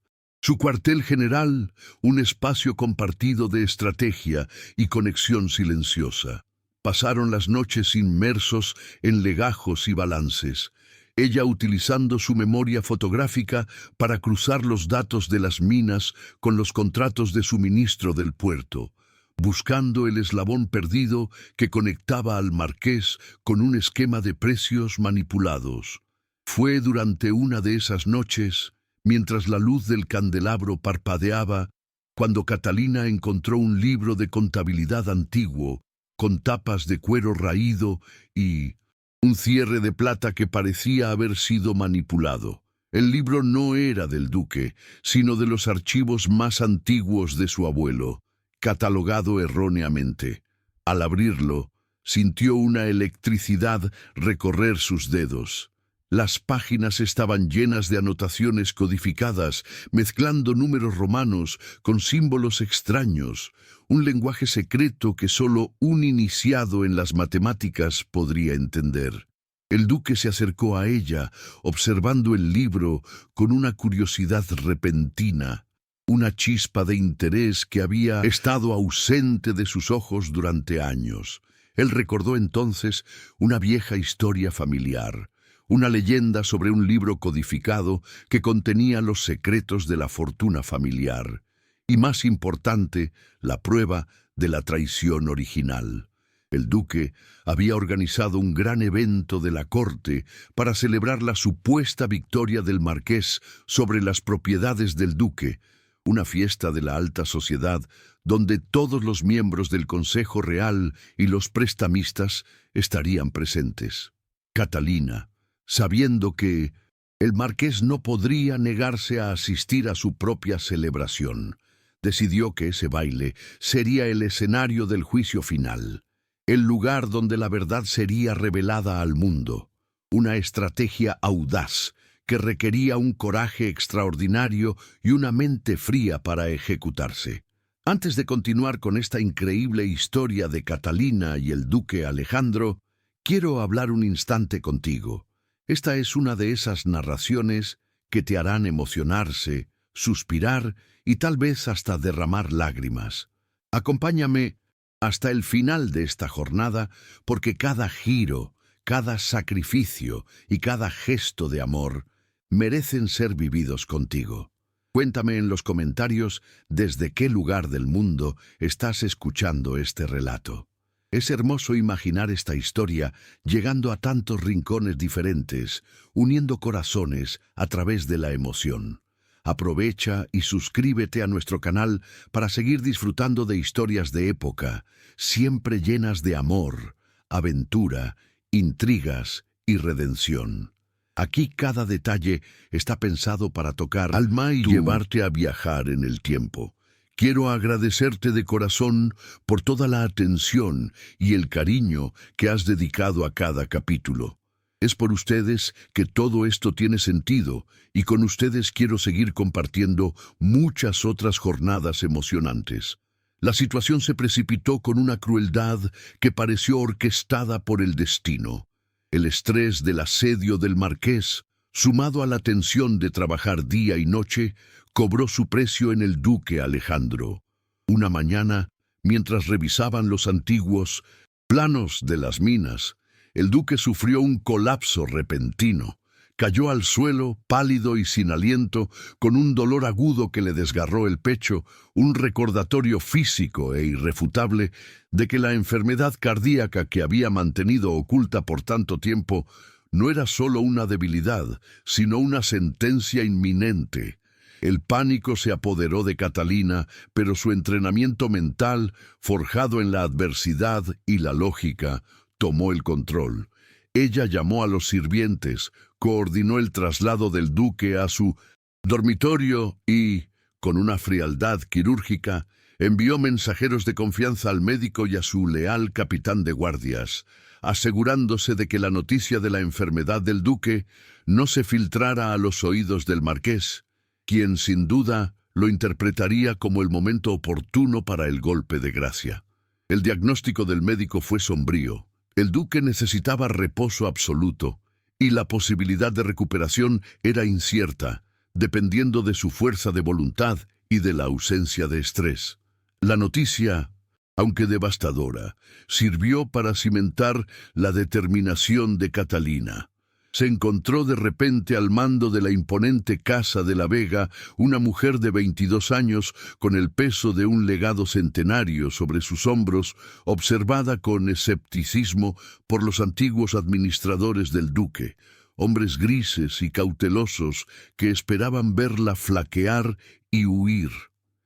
su cuartel general, un espacio compartido de estrategia y conexión silenciosa. Pasaron las noches inmersos en legajos y balances, ella utilizando su memoria fotográfica para cruzar los datos de las minas con los contratos de suministro del puerto, buscando el eslabón perdido que conectaba al marqués con un esquema de precios manipulados. Fue durante una de esas noches, mientras la luz del candelabro parpadeaba, cuando Catalina encontró un libro de contabilidad antiguo, con tapas de cuero raído y un cierre de plata que parecía haber sido manipulado. El libro no era del duque, sino de los archivos más antiguos de su abuelo, catalogado erróneamente. Al abrirlo, sintió una electricidad recorrer sus dedos. Las páginas estaban llenas de anotaciones codificadas, mezclando números romanos con símbolos extraños, un lenguaje secreto que solo un iniciado en las matemáticas podría entender. El duque se acercó a ella, observando el libro con una curiosidad repentina, una chispa de interés que había estado ausente de sus ojos durante años. Él recordó entonces una vieja historia familiar, una leyenda sobre un libro codificado que contenía los secretos de la fortuna familiar, y más importante, la prueba de la traición original. El duque había organizado un gran evento de la corte para celebrar la supuesta victoria del marqués sobre las propiedades del duque, una fiesta de la alta sociedad donde todos los miembros del Consejo Real y los prestamistas estarían presentes. Catalina, sabiendo que el marqués no podría negarse a asistir a su propia celebración, decidió que ese baile sería el escenario del juicio final, el lugar donde la verdad sería revelada al mundo, una estrategia audaz que requería un coraje extraordinario y una mente fría para ejecutarse. Antes de continuar con esta increíble historia de Catalina y el duque Alejandro, quiero hablar un instante contigo. Esta es una de esas narraciones que te harán emocionarse, suspirar y tal vez hasta derramar lágrimas. Acompáñame hasta el final de esta jornada, porque cada giro, cada sacrificio y cada gesto de amor merecen ser vividos contigo. Cuéntame en los comentarios desde qué lugar del mundo estás escuchando este relato. Es hermoso imaginar esta historia llegando a tantos rincones diferentes, uniendo corazones a través de la emoción. Aprovecha y suscríbete a nuestro canal para seguir disfrutando de historias de época, siempre llenas de amor, aventura, intrigas y redención. Aquí cada detalle está pensado para tocar alma y llevarte a viajar en el tiempo. Quiero agradecerte de corazón por toda la atención y el cariño que has dedicado a cada capítulo. Es por ustedes que todo esto tiene sentido, y con ustedes quiero seguir compartiendo muchas otras jornadas emocionantes. La situación se precipitó con una crueldad que pareció orquestada por el destino. El estrés del asedio del marqués, sumado a la tensión de trabajar día y noche, cobró su precio en el duque Alejandro. Una mañana, mientras revisaban los antiguos planos de las minas, el duque sufrió un colapso repentino. Cayó al suelo, pálido y sin aliento, con un dolor agudo que le desgarró el pecho, un recordatorio físico e irrefutable de que la enfermedad cardíaca que había mantenido oculta por tanto tiempo no era solo una debilidad, sino una sentencia inminente. El pánico se apoderó de Catalina, pero su entrenamiento mental, forjado en la adversidad y la lógica, tomó el control. Ella llamó a los sirvientes, coordinó el traslado del duque a su dormitorio y, con una frialdad quirúrgica, envió mensajeros de confianza al médico y a su leal capitán de guardias, asegurándose de que la noticia de la enfermedad del duque no se filtrara a los oídos del marqués, quien sin duda lo interpretaría como el momento oportuno para el golpe de gracia. El diagnóstico del médico fue sombrío. El duque necesitaba reposo absoluto, y la posibilidad de recuperación era incierta, dependiendo de su fuerza de voluntad y de la ausencia de estrés. La noticia, aunque devastadora, sirvió para cimentar la determinación de Catalina. Se encontró de repente al mando de la imponente Casa de la Vega una mujer de 22 años con el peso de un legado centenario sobre sus hombros, observada con escepticismo por los antiguos administradores del duque, hombres grises y cautelosos que esperaban verla flaquear y huir.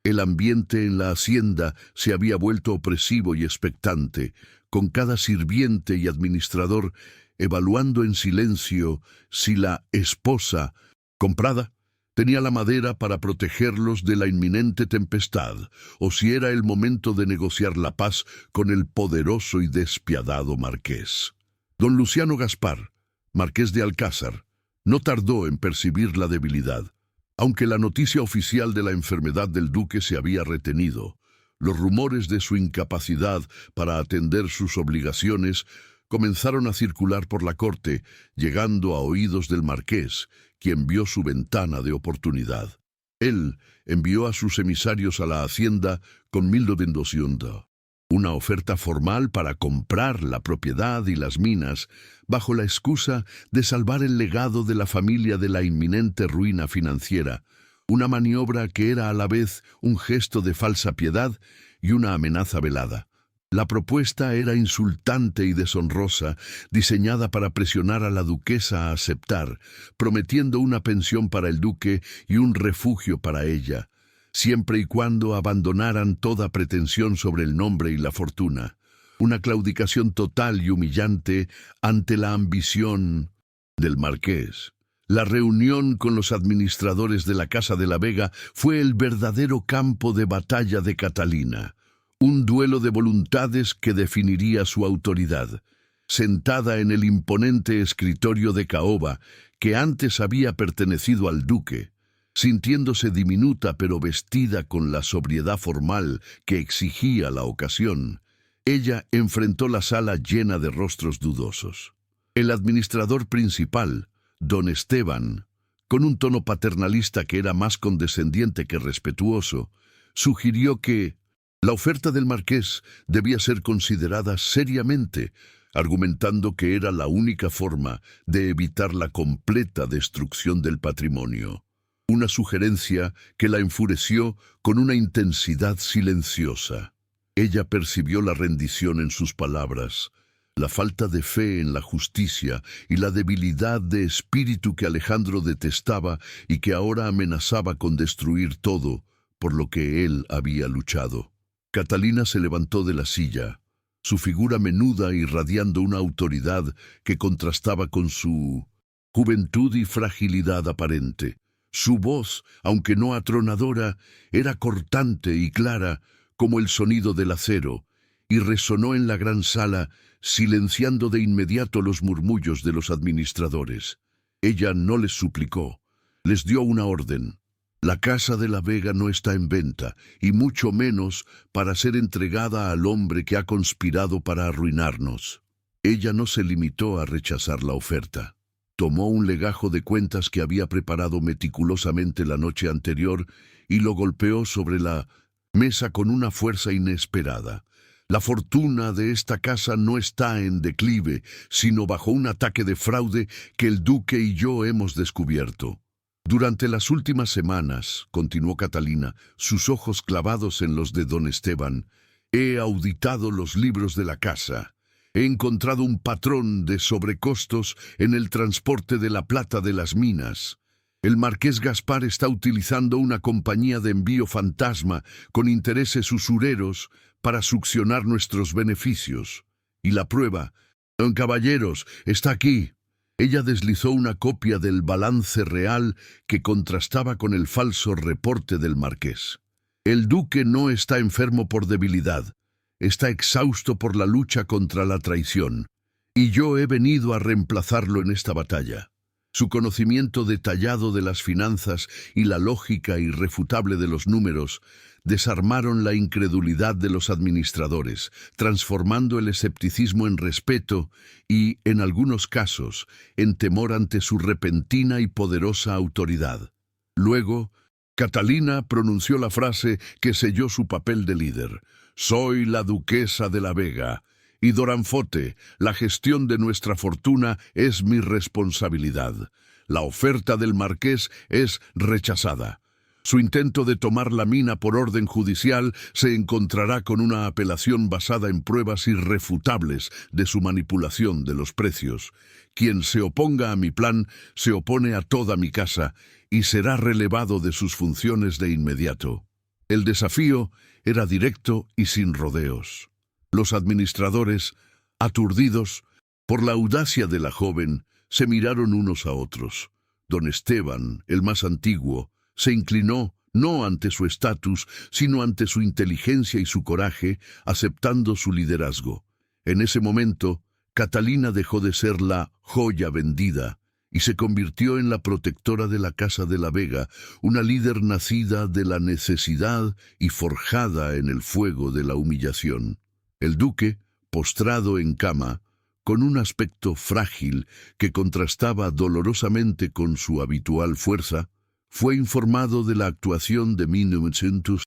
El ambiente en la hacienda se había vuelto opresivo y expectante, con cada sirviente y administrador evaluando en silencio si la esposa comprada tenía la madera para protegerlos de la inminente tempestad, o si era el momento de negociar la paz con el poderoso y despiadado marqués. Don Luciano Gaspar, marqués de Alcázar, no tardó en percibir la debilidad. Aunque la noticia oficial de la enfermedad del duque se había retenido, los rumores de su incapacidad para atender sus obligaciones comenzaron a circular por la corte, llegando a oídos del marqués, quien vio su ventana de oportunidad. Él envió a sus emisarios a la hacienda con 1.200, una oferta formal para comprar la propiedad y las minas, bajo la excusa de salvar el legado de la familia de la inminente ruina financiera, una maniobra que era a la vez un gesto de falsa piedad y una amenaza velada. La propuesta era insultante y deshonrosa, diseñada para presionar a la duquesa a aceptar, prometiendo una pensión para el duque y un refugio para ella, siempre y cuando abandonaran toda pretensión sobre el nombre y la fortuna. Una claudicación total y humillante ante la ambición del marqués. La reunión con los administradores de la Casa de la Vega fue el verdadero campo de batalla de Catalina. Un duelo de voluntades que definiría su autoridad. Sentada en el imponente escritorio de caoba, que antes había pertenecido al duque, sintiéndose diminuta pero vestida con la sobriedad formal que exigía la ocasión, ella enfrentó la sala llena de rostros dudosos. El administrador principal, don Esteban, con un tono paternalista que era más condescendiente que respetuoso, sugirió que la oferta del marqués debía ser considerada seriamente, argumentando que era la única forma de evitar la completa destrucción del patrimonio. Una sugerencia que la enfureció con una intensidad silenciosa. Ella percibió la rendición en sus palabras, la falta de fe en la justicia y la debilidad de espíritu que Alejandro detestaba y que ahora amenazaba con destruir todo por lo que él había luchado. Catalina se levantó de la silla, su figura menuda irradiando una autoridad que contrastaba con su juventud y fragilidad aparente. Su voz, aunque no atronadora, era cortante y clara como el sonido del acero, y resonó en la gran sala silenciando de inmediato los murmullos de los administradores. Ella no les suplicó, les dio una orden. La casa de la Vega no está en venta, y mucho menos para ser entregada al hombre que ha conspirado para arruinarnos. Ella no se limitó a rechazar la oferta. Tomó un legajo de cuentas que había preparado meticulosamente la noche anterior y lo golpeó sobre la mesa con una fuerza inesperada. La fortuna de esta casa no está en declive, sino bajo un ataque de fraude que el duque y yo hemos descubierto. Durante las últimas semanas, continuó Catalina, sus ojos clavados en los de don Esteban, he auditado los libros de la casa. He encontrado un patrón de sobrecostos en el transporte de la plata de las minas. El marqués Gaspar está utilizando una compañía de envío fantasma con intereses usureros para succionar nuestros beneficios. Y la prueba, caballeros, está aquí. Ella deslizó una copia del balance real que contrastaba con el falso reporte del marqués. El duque no está enfermo por debilidad, está exhausto por la lucha contra la traición, y yo he venido a reemplazarlo en esta batalla. Su conocimiento detallado de las finanzas y la lógica irrefutable de los números desarmaron la incredulidad de los administradores, transformando el escepticismo en respeto y, en algunos casos, en temor ante su repentina y poderosa autoridad. Luego, Catalina pronunció la frase que selló su papel de líder. «Soy la duquesa de la Vega, y Doranfote, la gestión de nuestra fortuna es mi responsabilidad. La oferta del marqués es rechazada. Su intento de tomar la mina por orden judicial se encontrará con una apelación basada en pruebas irrefutables de su manipulación de los precios. Quien se oponga a mi plan se opone a toda mi casa y será relevado de sus funciones de inmediato». El desafío era directo y sin rodeos. Los administradores, aturdidos por la audacia de la joven, se miraron unos a otros. Don Esteban, el más antiguo, se inclinó no ante su estatus, sino ante su inteligencia y su coraje, aceptando su liderazgo. En ese momento, Catalina dejó de ser la joya vendida y se convirtió en la protectora de la Casa de la Vega, una líder nacida de la necesidad y forjada en el fuego de la humillación. El duque, postrado en cama, con un aspecto frágil que contrastaba dolorosamente con su habitual fuerza, fue informado de la actuación de 1900.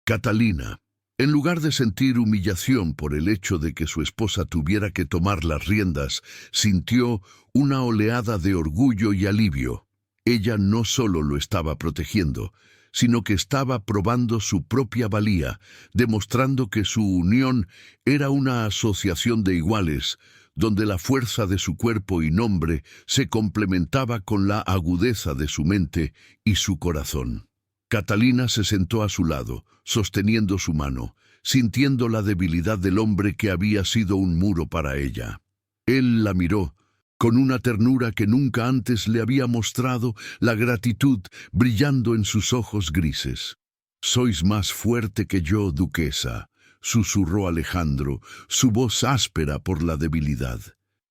Catalina, en lugar de sentir humillación por el hecho de que su esposa tuviera que tomar las riendas, sintió una oleada de orgullo y alivio. Ella no solo lo estaba protegiendo, sino que estaba probando su propia valía, demostrando que su unión era una asociación de iguales, donde la fuerza de su cuerpo y nombre se complementaba con la agudeza de su mente y su corazón. Catalina se sentó a su lado, sosteniendo su mano, sintiendo la debilidad del hombre que había sido un muro para ella. Él la miró, con una ternura que nunca antes le había mostrado, la gratitud brillando en sus ojos grises. «Sois más fuerte que yo, duquesa», susurró Alejandro, su voz áspera por la debilidad.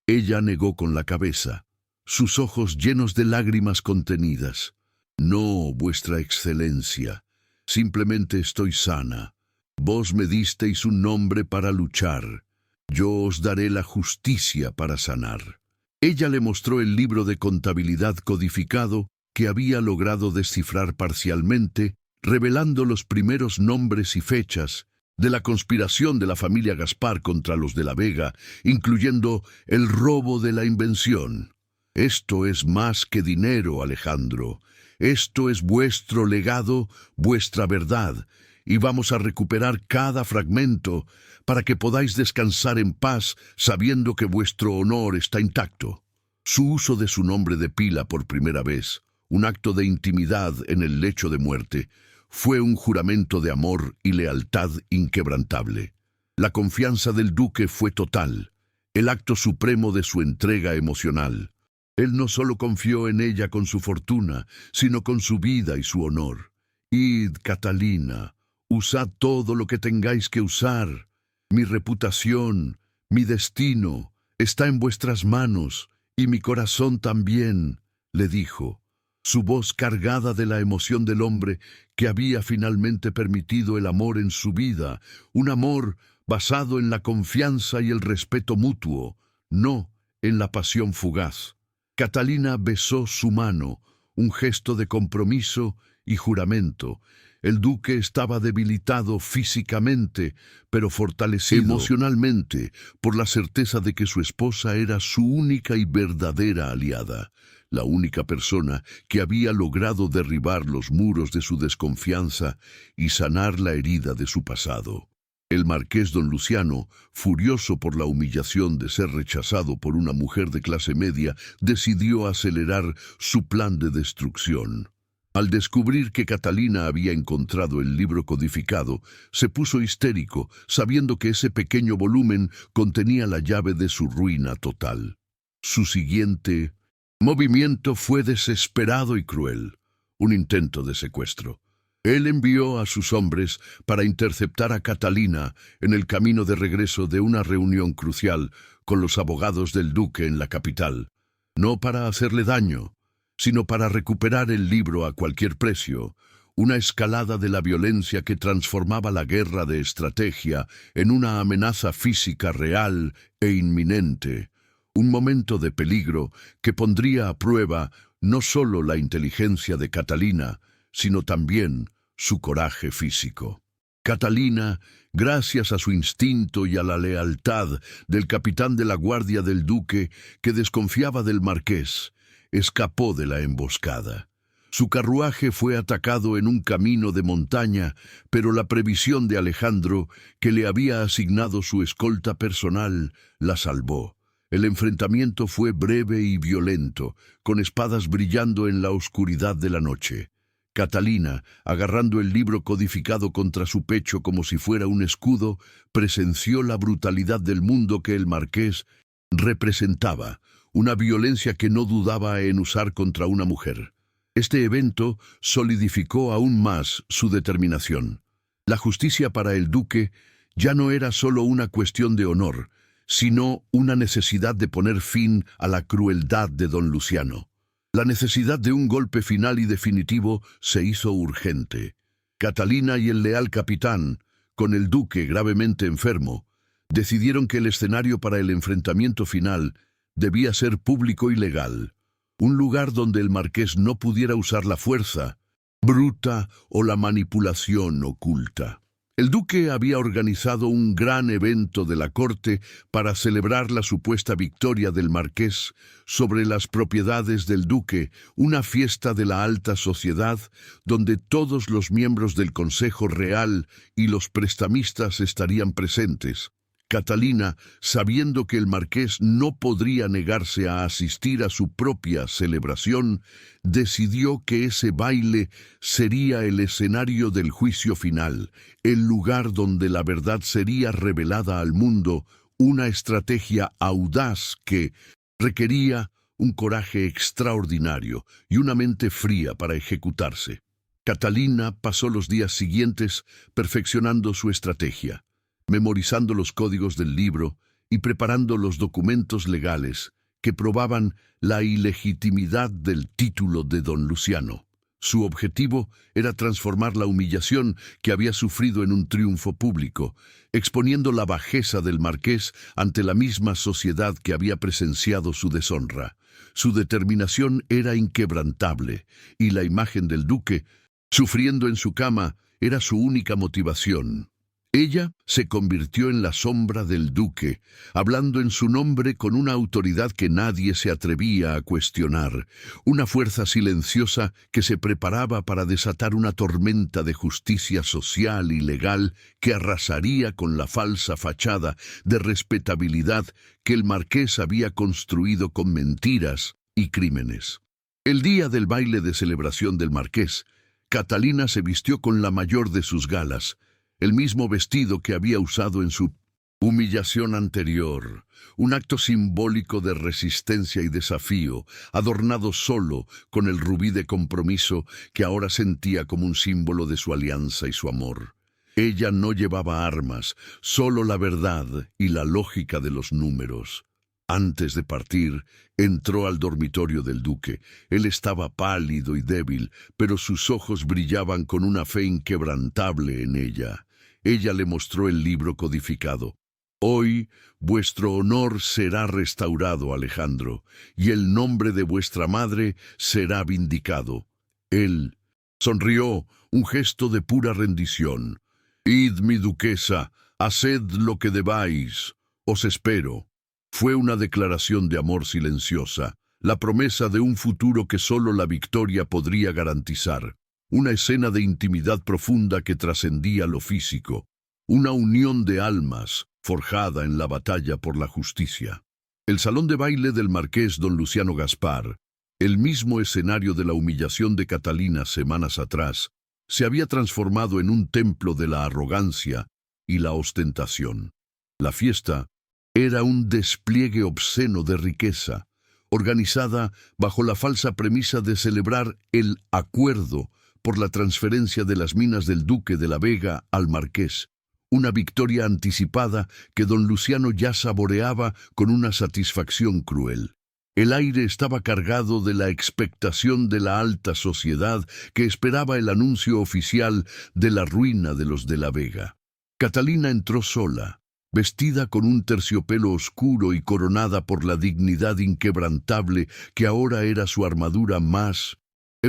Ella negó con la cabeza, sus ojos llenos de lágrimas contenidas. «No, vuestra excelencia, simplemente estoy sana. Vos me disteis un nombre para luchar. Yo os daré la justicia para sanar». Ella le mostró el libro de contabilidad codificado que había logrado descifrar parcialmente, revelando los primeros nombres y fechas de la conspiración de la familia Gaspar contra los de la Vega, incluyendo el robo de la invención. «Esto es más que dinero, Alejandro. Esto es vuestro legado, vuestra verdad, y vamos a recuperar cada fragmento para que podáis descansar en paz sabiendo que vuestro honor está intacto». Su uso de su nombre de pila por primera vez, un acto de intimidad en el lecho de muerte, fue un juramento de amor y lealtad inquebrantable. La confianza del duque fue total, el acto supremo de su entrega emocional. Él no solo confió en ella con su fortuna, sino con su vida y su honor. «Id, Catalina, usad todo lo que tengáis que usar. Mi reputación, Mi destino está en vuestras manos, y mi corazón también, le dijo, su voz cargada de la emoción del hombre que había finalmente permitido el amor en su vida, un amor basado en la confianza y el respeto mutuo, no en la pasión fugaz. Catalina besó su mano, un gesto de compromiso y juramento. El duque estaba debilitado físicamente, pero fortalecido emocionalmente por la certeza de que su esposa era su única y verdadera aliada, la única persona que había logrado derribar los muros de su desconfianza y sanar la herida de su pasado. El marqués don Luciano, furioso por la humillación de ser rechazado por una mujer de clase media, decidió acelerar su plan de destrucción. Al descubrir que Catalina había encontrado el libro codificado, se puso histérico, sabiendo que ese pequeño volumen contenía la llave de su ruina total. Su siguiente movimiento fue desesperado y cruel, un intento de secuestro. Él envió a sus hombres para interceptar a Catalina en el camino de regreso de una reunión crucial con los abogados del duque en la capital, no para hacerle daño, sino para recuperar el libro a cualquier precio, una escalada de la violencia que transformaba la guerra de estrategia en una amenaza física real e inminente, un momento de peligro que pondría a prueba no solo la inteligencia de Catalina, sino también su coraje físico. Catalina, gracias a su instinto y a la lealtad del capitán de la guardia del duque que desconfiaba del marqués, escapó de la emboscada. Su carruaje fue atacado en un camino de montaña, pero la previsión de Alejandro, que le había asignado su escolta personal, la salvó. El enfrentamiento fue breve y violento, con espadas brillando en la oscuridad de la noche. Catalina, agarrando el libro codificado contra su pecho como si fuera un escudo, presenció la brutalidad del mundo que el marqués representaba, una violencia que no dudaba en usar contra una mujer. Este evento solidificó aún más su determinación. La justicia para el duque ya no era solo una cuestión de honor, sino una necesidad de poner fin a la crueldad de don Luciano. La necesidad de un golpe final y definitivo se hizo urgente. Catalina y el leal capitán, con el duque gravemente enfermo, decidieron que el escenario para el enfrentamiento final debía ser público y legal, un lugar donde el marqués no pudiera usar la fuerza bruta o la manipulación oculta. El duque había organizado un gran evento de la corte para celebrar la supuesta victoria del marqués sobre las propiedades del duque, una fiesta de la alta sociedad donde todos los miembros del Consejo Real y los prestamistas estarían presentes. Catalina, sabiendo que el marqués no podría negarse a asistir a su propia celebración, decidió que ese baile sería el escenario del juicio final, el lugar donde la verdad sería revelada al mundo, una estrategia audaz que requería un coraje extraordinario y una mente fría para ejecutarse. Catalina pasó los días siguientes perfeccionando su estrategia, memorizando los códigos del libro y preparando los documentos legales que probaban la ilegitimidad del título de don Luciano. Su objetivo era transformar la humillación que había sufrido en un triunfo público, exponiendo la bajeza del marqués ante la misma sociedad que había presenciado su deshonra. Su determinación era inquebrantable, y la imagen del duque, sufriendo en su cama, era su única motivación. Ella se convirtió en la sombra del duque, hablando en su nombre con una autoridad que nadie se atrevía a cuestionar, una fuerza silenciosa que se preparaba para desatar una tormenta de justicia social y legal que arrasaría con la falsa fachada de respetabilidad que el marqués había construido con mentiras y crímenes. El día del baile de celebración del marqués, Catalina se vistió con la mayor de sus galas, el mismo vestido que había usado en su humillación anterior, un acto simbólico de resistencia y desafío, adornado solo con el rubí de compromiso que ahora sentía como un símbolo de su alianza y su amor. Ella no llevaba armas, solo la verdad y la lógica de los números. Antes de partir, entró al dormitorio del duque. Él estaba pálido y débil, pero sus ojos brillaban con una fe inquebrantable en ella. Ella le mostró el libro codificado. Hoy vuestro honor será restaurado, Alejandro, y el nombre de vuestra madre será vindicado. Él sonrió, un gesto de pura rendición. Id, mi duquesa, haced lo que debáis. Os espero. Fue una declaración de amor silenciosa, la promesa de un futuro que solo la victoria podría garantizar, una escena de intimidad profunda que trascendía lo físico, una unión de almas forjada en la batalla por la justicia. El salón de baile del marqués don Luciano Gaspar, el mismo escenario de la humillación de Catalina semanas atrás, se había transformado en un templo de la arrogancia y la ostentación. La fiesta era un despliegue obsceno de riqueza, organizada bajo la falsa premisa de celebrar el acuerdo por la transferencia de las minas del duque de la Vega al marqués, una victoria anticipada que don Luciano ya saboreaba con una satisfacción cruel. El aire estaba cargado de la expectación de la alta sociedad que esperaba el anuncio oficial de la ruina de los de la Vega. Catalina entró sola, vestida con un terciopelo oscuro y coronada por la dignidad inquebrantable que ahora era su armadura más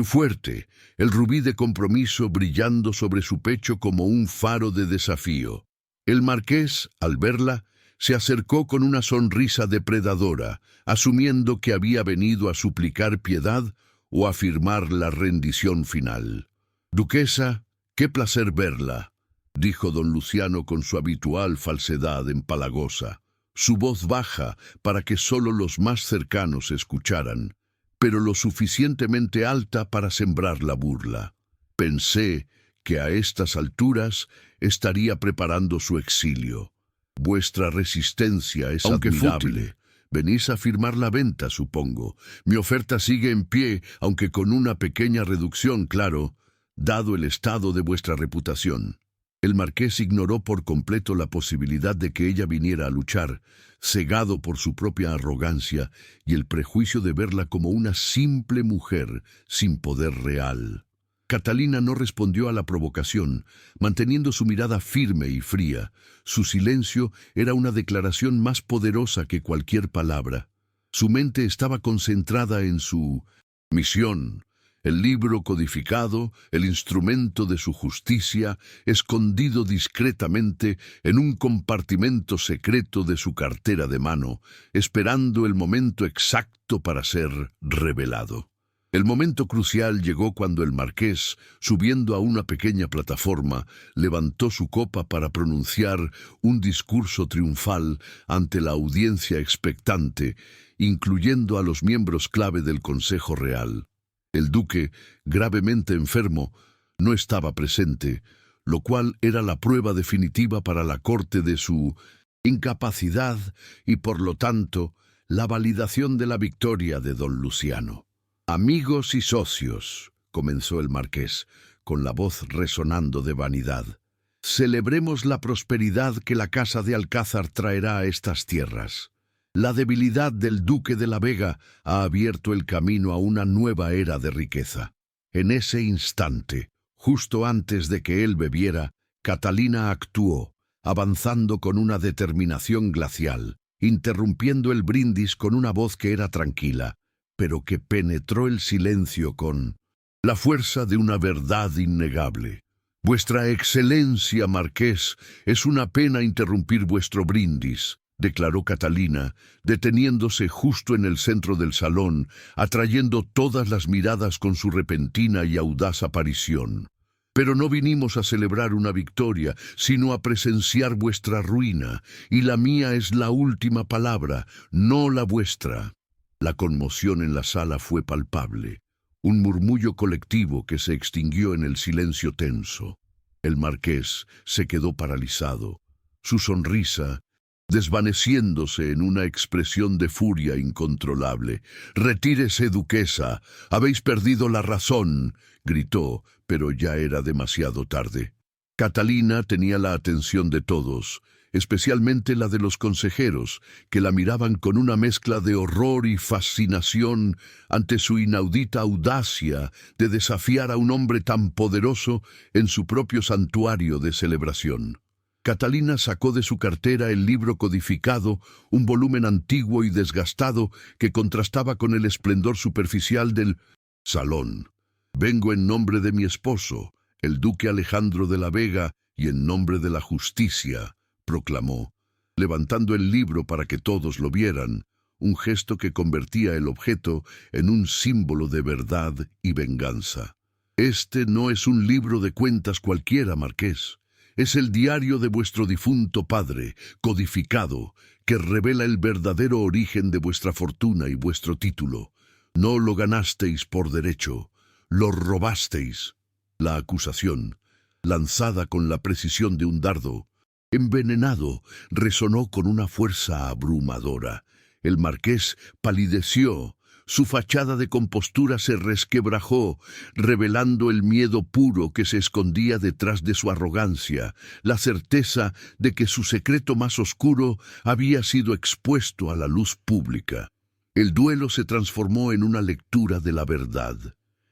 fuerte, el rubí de compromiso brillando sobre su pecho como un faro de desafío. El marqués, al verla, se acercó con una sonrisa depredadora, asumiendo que había venido a suplicar piedad o a firmar la rendición final. «Duquesa, qué placer verla», dijo don Luciano con su habitual falsedad empalagosa, su voz baja para que solo los más cercanos escucharan, pero lo suficientemente alta para sembrar la burla. Pensé que a estas alturas estaría preparando su exilio. Vuestra resistencia es aunque admirable. Fútil. Venís a firmar la venta, supongo. Mi oferta sigue en pie, aunque con una pequeña reducción, claro, dado el estado de vuestra reputación. El marqués ignoró por completo la posibilidad de que ella viniera a luchar, cegado por su propia arrogancia y el prejuicio de verla como una simple mujer sin poder real. Catalina no respondió a la provocación, manteniendo su mirada firme y fría. Su silencio era una declaración más poderosa que cualquier palabra. Su mente estaba concentrada en su misión, el libro codificado, el instrumento de su justicia, escondido discretamente en un compartimento secreto de su cartera de mano, esperando el momento exacto para ser revelado. El momento crucial llegó cuando el marqués, subiendo a una pequeña plataforma, levantó su copa para pronunciar un discurso triunfal ante la audiencia expectante, incluyendo a los miembros clave del Consejo Real. El duque, gravemente enfermo, no estaba presente, lo cual era la prueba definitiva para la corte de su incapacidad y, por lo tanto, la validación de la victoria de don Luciano. «Amigos y socios», comenzó el marqués, con la voz resonando de vanidad, «celebremos la prosperidad que la casa de Alcázar traerá a estas tierras. La debilidad del duque de la Vega ha abierto el camino a una nueva era de riqueza». En ese instante, justo antes de que él bebiera, Catalina actuó, avanzando con una determinación glacial, interrumpiendo el brindis con una voz que era tranquila, pero que penetró el silencio con la fuerza de una verdad innegable. «Vuestra excelencia, marqués, es una pena interrumpir vuestro brindis», declaró Catalina, deteniéndose justo en el centro del salón, atrayendo todas las miradas con su repentina y audaz aparición. «Pero no vinimos a celebrar una victoria, sino a presenciar vuestra ruina, y la mía es la última palabra, no la vuestra». La conmoción en la sala fue palpable, un murmullo colectivo que se extinguió en el silencio tenso. El marqués se quedó paralizado, su sonrisa desvaneciéndose en una expresión de furia incontrolable. «Retírese, duquesa, habéis perdido la razón», gritó, pero ya era demasiado tarde. Catalina tenía la atención de todos, especialmente la de los consejeros, que la miraban con una mezcla de horror y fascinación ante su inaudita audacia de desafiar a un hombre tan poderoso en su propio santuario de celebración. Catalina sacó de su cartera el libro codificado, un volumen antiguo y desgastado que contrastaba con el esplendor superficial del salón. «Vengo en nombre de mi esposo, el duque Alejandro de la Vega, y en nombre de la justicia», proclamó, levantando el libro para que todos lo vieran, un gesto que convertía el objeto en un símbolo de verdad y venganza. «Este no es un libro de cuentas cualquiera, Marqués. Es el diario de vuestro difunto padre, codificado, que revela el verdadero origen de vuestra fortuna y vuestro título. No lo ganasteis por derecho, lo robasteis». La acusación, lanzada con la precisión de un dardo, envenenado, resonó con una fuerza abrumadora. El marqués palideció, su fachada de compostura se resquebrajó, revelando el miedo puro que se escondía detrás de su arrogancia, la certeza de que su secreto más oscuro había sido expuesto a la luz pública. El duelo se transformó en una lectura de la verdad.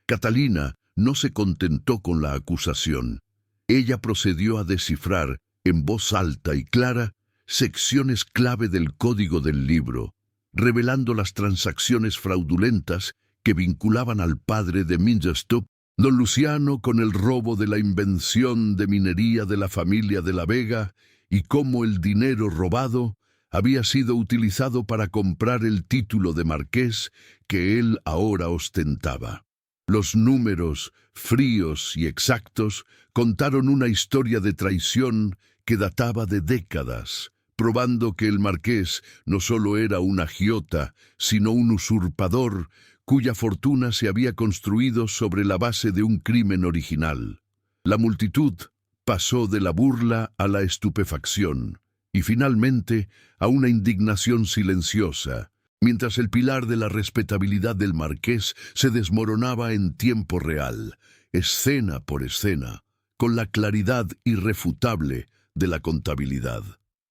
Catalina no se contentó con la acusación. Ella procedió a descifrar, en voz alta y clara, secciones clave del código del libro, revelando las transacciones fraudulentas que vinculaban al padre de Mingestup, don Luciano, con el robo de la invención de minería de la familia de la Vega y cómo el dinero robado había sido utilizado para comprar el título de marqués que él ahora ostentaba. Los números, fríos y exactos, contaron una historia de traición que databa de décadas, probando que el marqués no solo era un agiota, sino un usurpador cuya fortuna se había construido sobre la base de un crimen original. La multitud pasó de la burla a la estupefacción y finalmente a una indignación silenciosa, mientras el pilar de la respetabilidad del marqués se desmoronaba en tiempo real, escena por escena, con la claridad irrefutable de la contabilidad.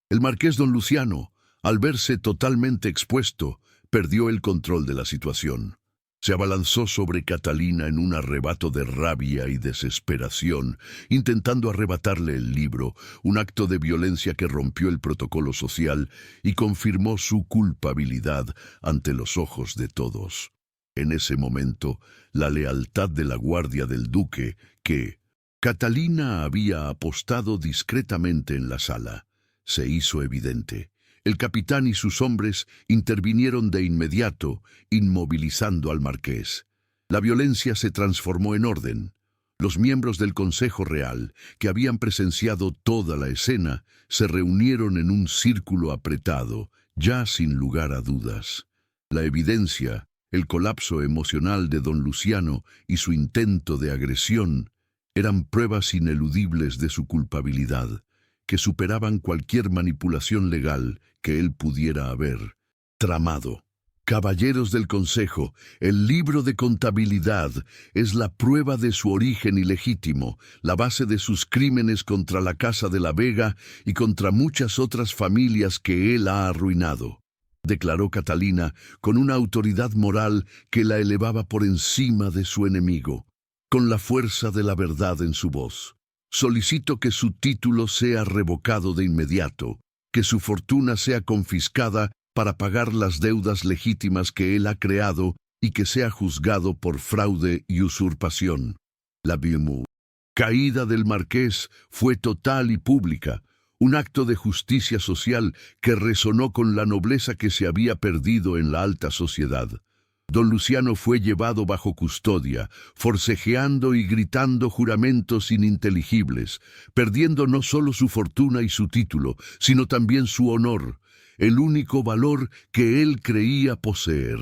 El marqués don Luciano, al verse totalmente expuesto, perdió el control de la situación. Se abalanzó sobre Catalina en un arrebato de rabia y desesperación, intentando arrebatarle el libro, un acto de violencia que rompió el protocolo social y confirmó su culpabilidad ante los ojos de todos. En ese momento, la lealtad de la guardia del duque, que Catalina había apostado discretamente en la sala, se hizo evidente. El capitán y sus hombres intervinieron de inmediato, inmovilizando al marqués. La violencia se transformó en orden. Los miembros del Consejo Real, que habían presenciado toda la escena, se reunieron en un círculo apretado, ya sin lugar a dudas. La evidencia, el colapso emocional de don Luciano y su intento de agresión, eran pruebas ineludibles de su culpabilidad, que superaban cualquier manipulación legal que él pudiera haber tramado. Caballeros del Consejo, el libro de contabilidad es la prueba de su origen ilegítimo, la base de sus crímenes contra la Casa de la Vega y contra muchas otras familias que él ha arruinado, declaró Catalina con una autoridad moral que la elevaba por encima de su enemigo, con la fuerza de la verdad en su voz. Solicito que su título sea revocado de inmediato, que su fortuna sea confiscada para pagar las deudas legítimas que él ha creado y que sea juzgado por fraude y usurpación. La caída del marqués fue total y pública, un acto de justicia social que resonó con la nobleza que se había perdido en la alta sociedad. Don Luciano fue llevado bajo custodia, forcejeando y gritando juramentos ininteligibles, perdiendo no solo su fortuna y su título, sino también su honor, el único valor que él creía poseer.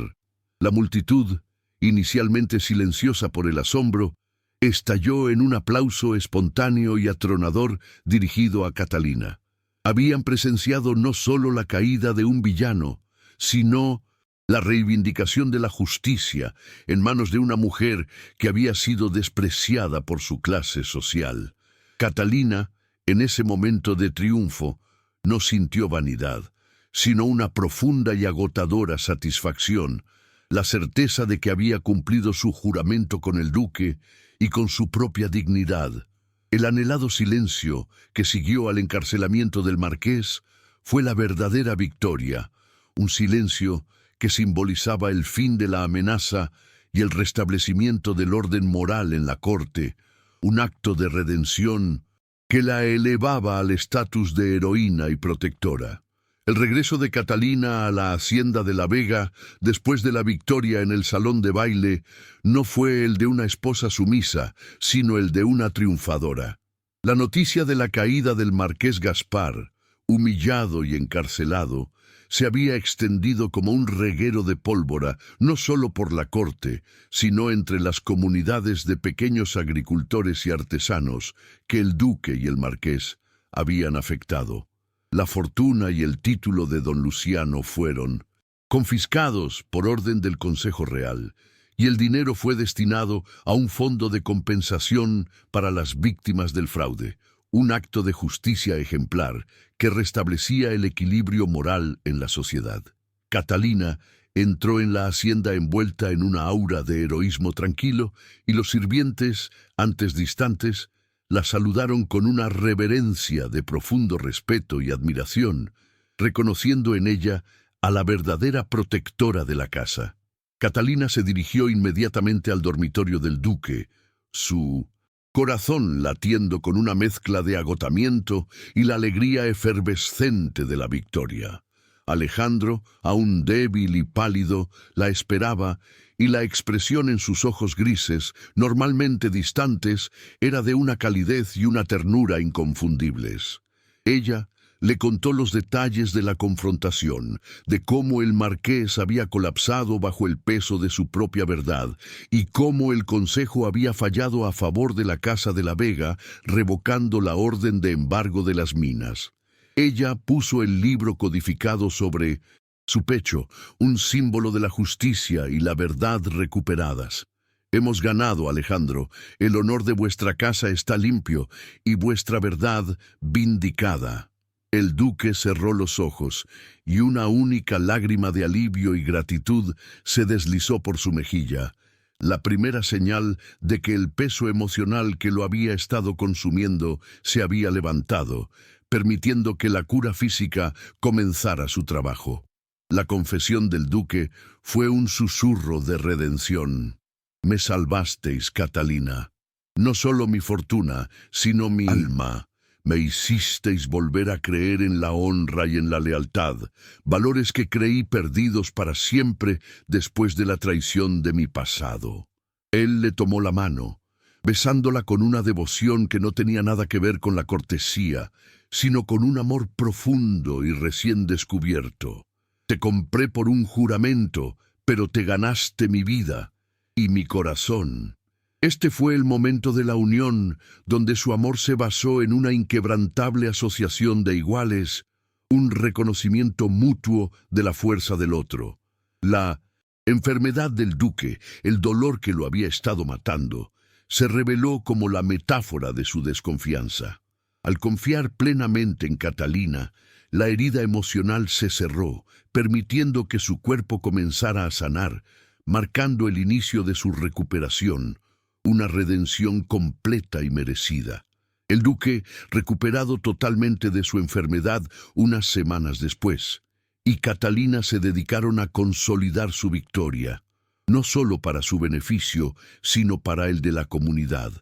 La multitud, inicialmente silenciosa por el asombro, estalló en un aplauso espontáneo y atronador dirigido a Catalina. Habían presenciado no solo la caída de un villano, sino la reivindicación de la justicia en manos de una mujer que había sido despreciada por su clase social. Catalina, En ese momento de triunfo, no sintió vanidad, sino una profunda y agotadora satisfacción, la certeza de que había cumplido su juramento con el duque y con su propia dignidad. El anhelado silencio que siguió al encarcelamiento del marqués fue la verdadera victoria, un silencio que simbolizaba el fin de la amenaza y el restablecimiento del orden moral en la corte, un acto de redención que la elevaba al estatus de heroína y protectora. El regreso de Catalina a la hacienda de la Vega, después de la victoria en el salón de baile, no fue el de una esposa sumisa, sino el de una triunfadora. La noticia de la caída del marqués Gaspar, humillado y encarcelado, se había extendido como un reguero de pólvora, no solo por la corte, sino entre las comunidades de pequeños agricultores y artesanos que el duque y el marqués habían afectado. La fortuna y el título de don Luciano fueron confiscados por orden del Consejo Real, y el dinero fue destinado a un fondo de compensación para las víctimas del fraude, un acto de justicia ejemplar que restablecía el equilibrio moral en la sociedad. Catalina entró en la hacienda envuelta en una aura de heroísmo tranquilo, y los sirvientes, antes distantes, la saludaron con una reverencia de profundo respeto y admiración, reconociendo en ella a la verdadera protectora de la casa. Catalina se dirigió inmediatamente al dormitorio del duque, su corazón latiendo con una mezcla de agotamiento y la alegría efervescente de la victoria. Alejandro, aún débil y pálido, la esperaba, y la expresión en sus ojos grises, normalmente distantes, era de una calidez y una ternura inconfundibles. Ella le contó los detalles de la confrontación, de cómo el marqués había colapsado bajo el peso de su propia verdad, y cómo el consejo había fallado a favor de la Casa de la Vega, revocando la orden de embargo de las minas. Ella puso el libro codificado sobre su pecho, un símbolo de la justicia y la verdad recuperadas. Hemos ganado, Alejandro. El honor de vuestra casa está limpio y vuestra verdad vindicada. El duque cerró los ojos y una única lágrima de alivio y gratitud se deslizó por su mejilla, la primera señal de que el peso emocional que lo había estado consumiendo se había levantado, permitiendo que la cura física comenzara su trabajo. La confesión del duque fue un susurro de redención. Me salvasteis, Catalina. No solo mi fortuna, sino mi alma. Me hicisteis volver a creer en la honra y en la lealtad, valores que creí perdidos para siempre después de la traición de mi pasado. Él le tomó la mano, besándola con una devoción que no tenía nada que ver con la cortesía, sino con un amor profundo y recién descubierto. Te compré por un juramento, pero te ganaste mi vida y mi corazón. Este fue el momento de la unión, donde su amor se basó en una inquebrantable asociación de iguales, un reconocimiento mutuo de la fuerza del otro. La enfermedad del duque, el dolor que lo había estado matando, se reveló como la metáfora de su desconfianza. Al confiar plenamente en Catalina, la herida emocional se cerró, permitiendo que su cuerpo comenzara a sanar, marcando el inicio de su recuperación, una redención completa y merecida. El duque, recuperado totalmente de su enfermedad unas semanas después, y Catalina se dedicaron a consolidar su victoria, no solo para su beneficio, sino para el de la comunidad.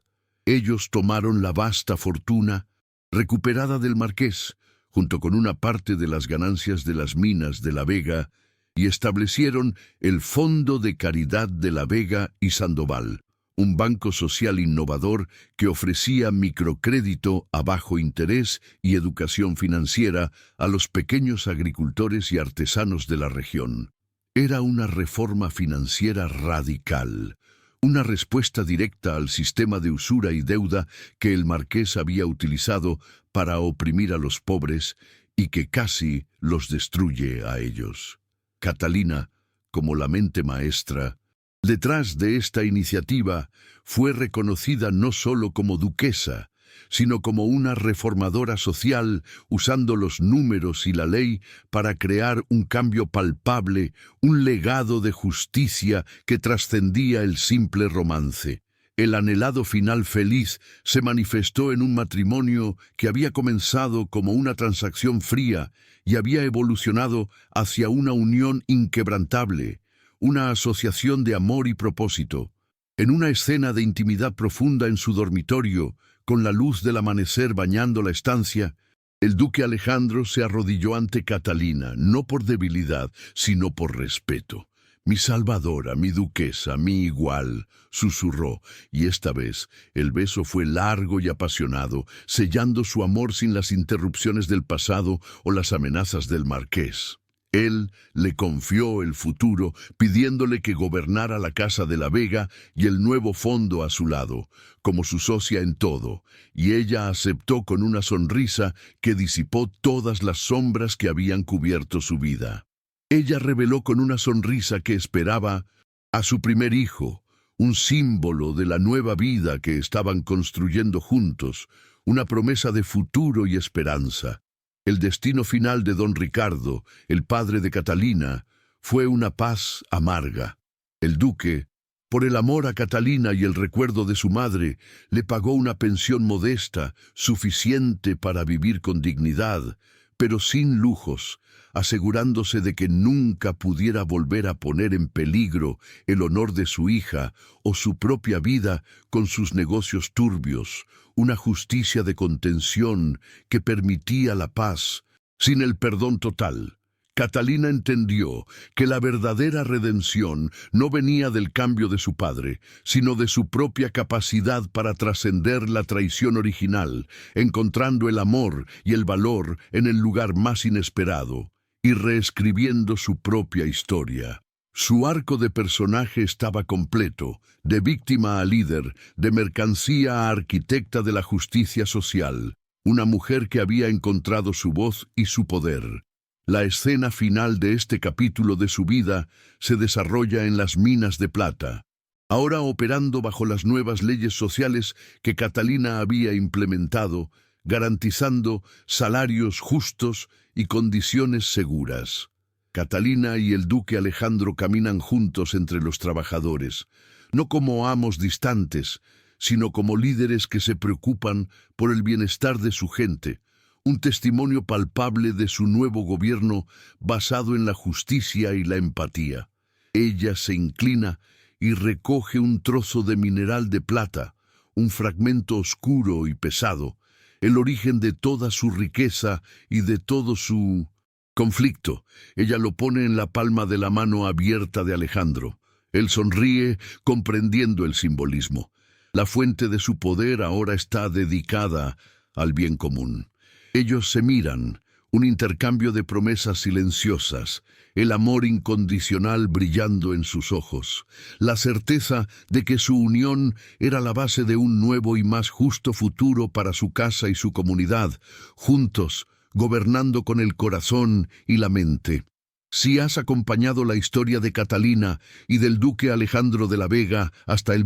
Ellos tomaron la vasta fortuna recuperada del marqués, junto con una parte de las ganancias de las minas de La Vega, y establecieron el Fondo de Caridad de La Vega y Sandoval, un banco social innovador que ofrecía microcrédito a bajo interés y educación financiera a los pequeños agricultores y artesanos de la región. Era una reforma financiera radical, una respuesta directa al sistema de usura y deuda que el marqués había utilizado para oprimir a los pobres y que casi los destruye a ellos. Catalina, como la mente maestra, detrás de esta iniciativa, fue reconocida no solo como duquesa, sino como una reformadora social, usando los números y la ley para crear un cambio palpable, un legado de justicia que trascendía el simple romance. El anhelado final feliz se manifestó en un matrimonio que había comenzado como una transacción fría y había evolucionado hacia una unión inquebrantable, una asociación de amor y propósito. En una escena de intimidad profunda en su dormitorio, con la luz del amanecer bañando la estancia, el duque Alejandro se arrodilló ante Catalina, no por debilidad, sino por respeto. «Mi salvadora, mi duquesa, mi igual», susurró, y esta vez el beso fue largo y apasionado, sellando su amor sin las interrupciones del pasado o las amenazas del marqués. Él le confió el futuro, pidiéndole que gobernara la Casa de la Vega y el nuevo fondo a su lado, como su socia en todo, y ella aceptó con una sonrisa que disipó todas las sombras que habían cubierto su vida. Ella reveló con una sonrisa que esperaba a su primer hijo, un símbolo de la nueva vida que estaban construyendo juntos, una promesa de futuro y esperanza. El destino final de don Ricardo, el padre de Catalina, fue una paz amarga. El duque, por el amor a Catalina y el recuerdo de su madre, le pagó una pensión modesta, suficiente para vivir con dignidad, pero sin lujos, asegurándose de que nunca pudiera volver a poner en peligro el honor de su hija o su propia vida con sus negocios turbios, una justicia de contención que permitía la paz, sin el perdón total. Catalina entendió que la verdadera redención no venía del cambio de su padre, sino de su propia capacidad para trascender la traición original, encontrando el amor y el valor en el lugar más inesperado, y reescribiendo su propia historia. Su arco de personaje estaba completo, de víctima a líder, de mercancía a arquitecta de la justicia social, una mujer que había encontrado su voz y su poder. La escena final de este capítulo de su vida se desarrolla en las minas de plata, ahora operando bajo las nuevas leyes sociales que Catalina había implementado, garantizando salarios justos y condiciones seguras. Catalina y el duque Alejandro caminan juntos entre los trabajadores, no como amos distantes, sino como líderes que se preocupan por el bienestar de su gente, un testimonio palpable de su nuevo gobierno basado en la justicia y la empatía. Ella se inclina y recoge un trozo de mineral de plata, un fragmento oscuro y pesado, el origen de toda su riqueza y de todo su conflicto. Ella lo pone en la palma de la mano abierta de Alejandro. Él sonríe, comprendiendo el simbolismo. La fuente de su poder ahora está dedicada al bien común. Ellos se miran, un intercambio de promesas silenciosas, el amor incondicional brillando en sus ojos, la certeza de que su unión era la base de un nuevo y más justo futuro para su casa y su comunidad, juntos, gobernando con el corazón y la mente. Si has acompañado la historia de Catalina y del duque Alejandro de la Vega hasta el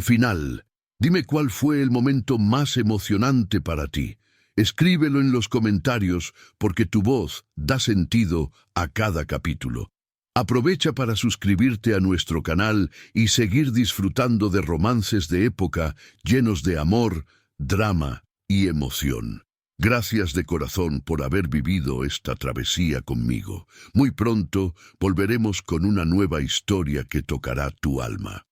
final, dime cuál fue el momento más emocionante para ti. Escríbelo en los comentarios porque tu voz da sentido a cada capítulo. Aprovecha para suscribirte a nuestro canal y seguir disfrutando de romances de época llenos de amor, drama y emoción. Gracias de corazón por haber vivido esta travesía conmigo. Muy pronto volveremos con una nueva historia que tocará tu alma.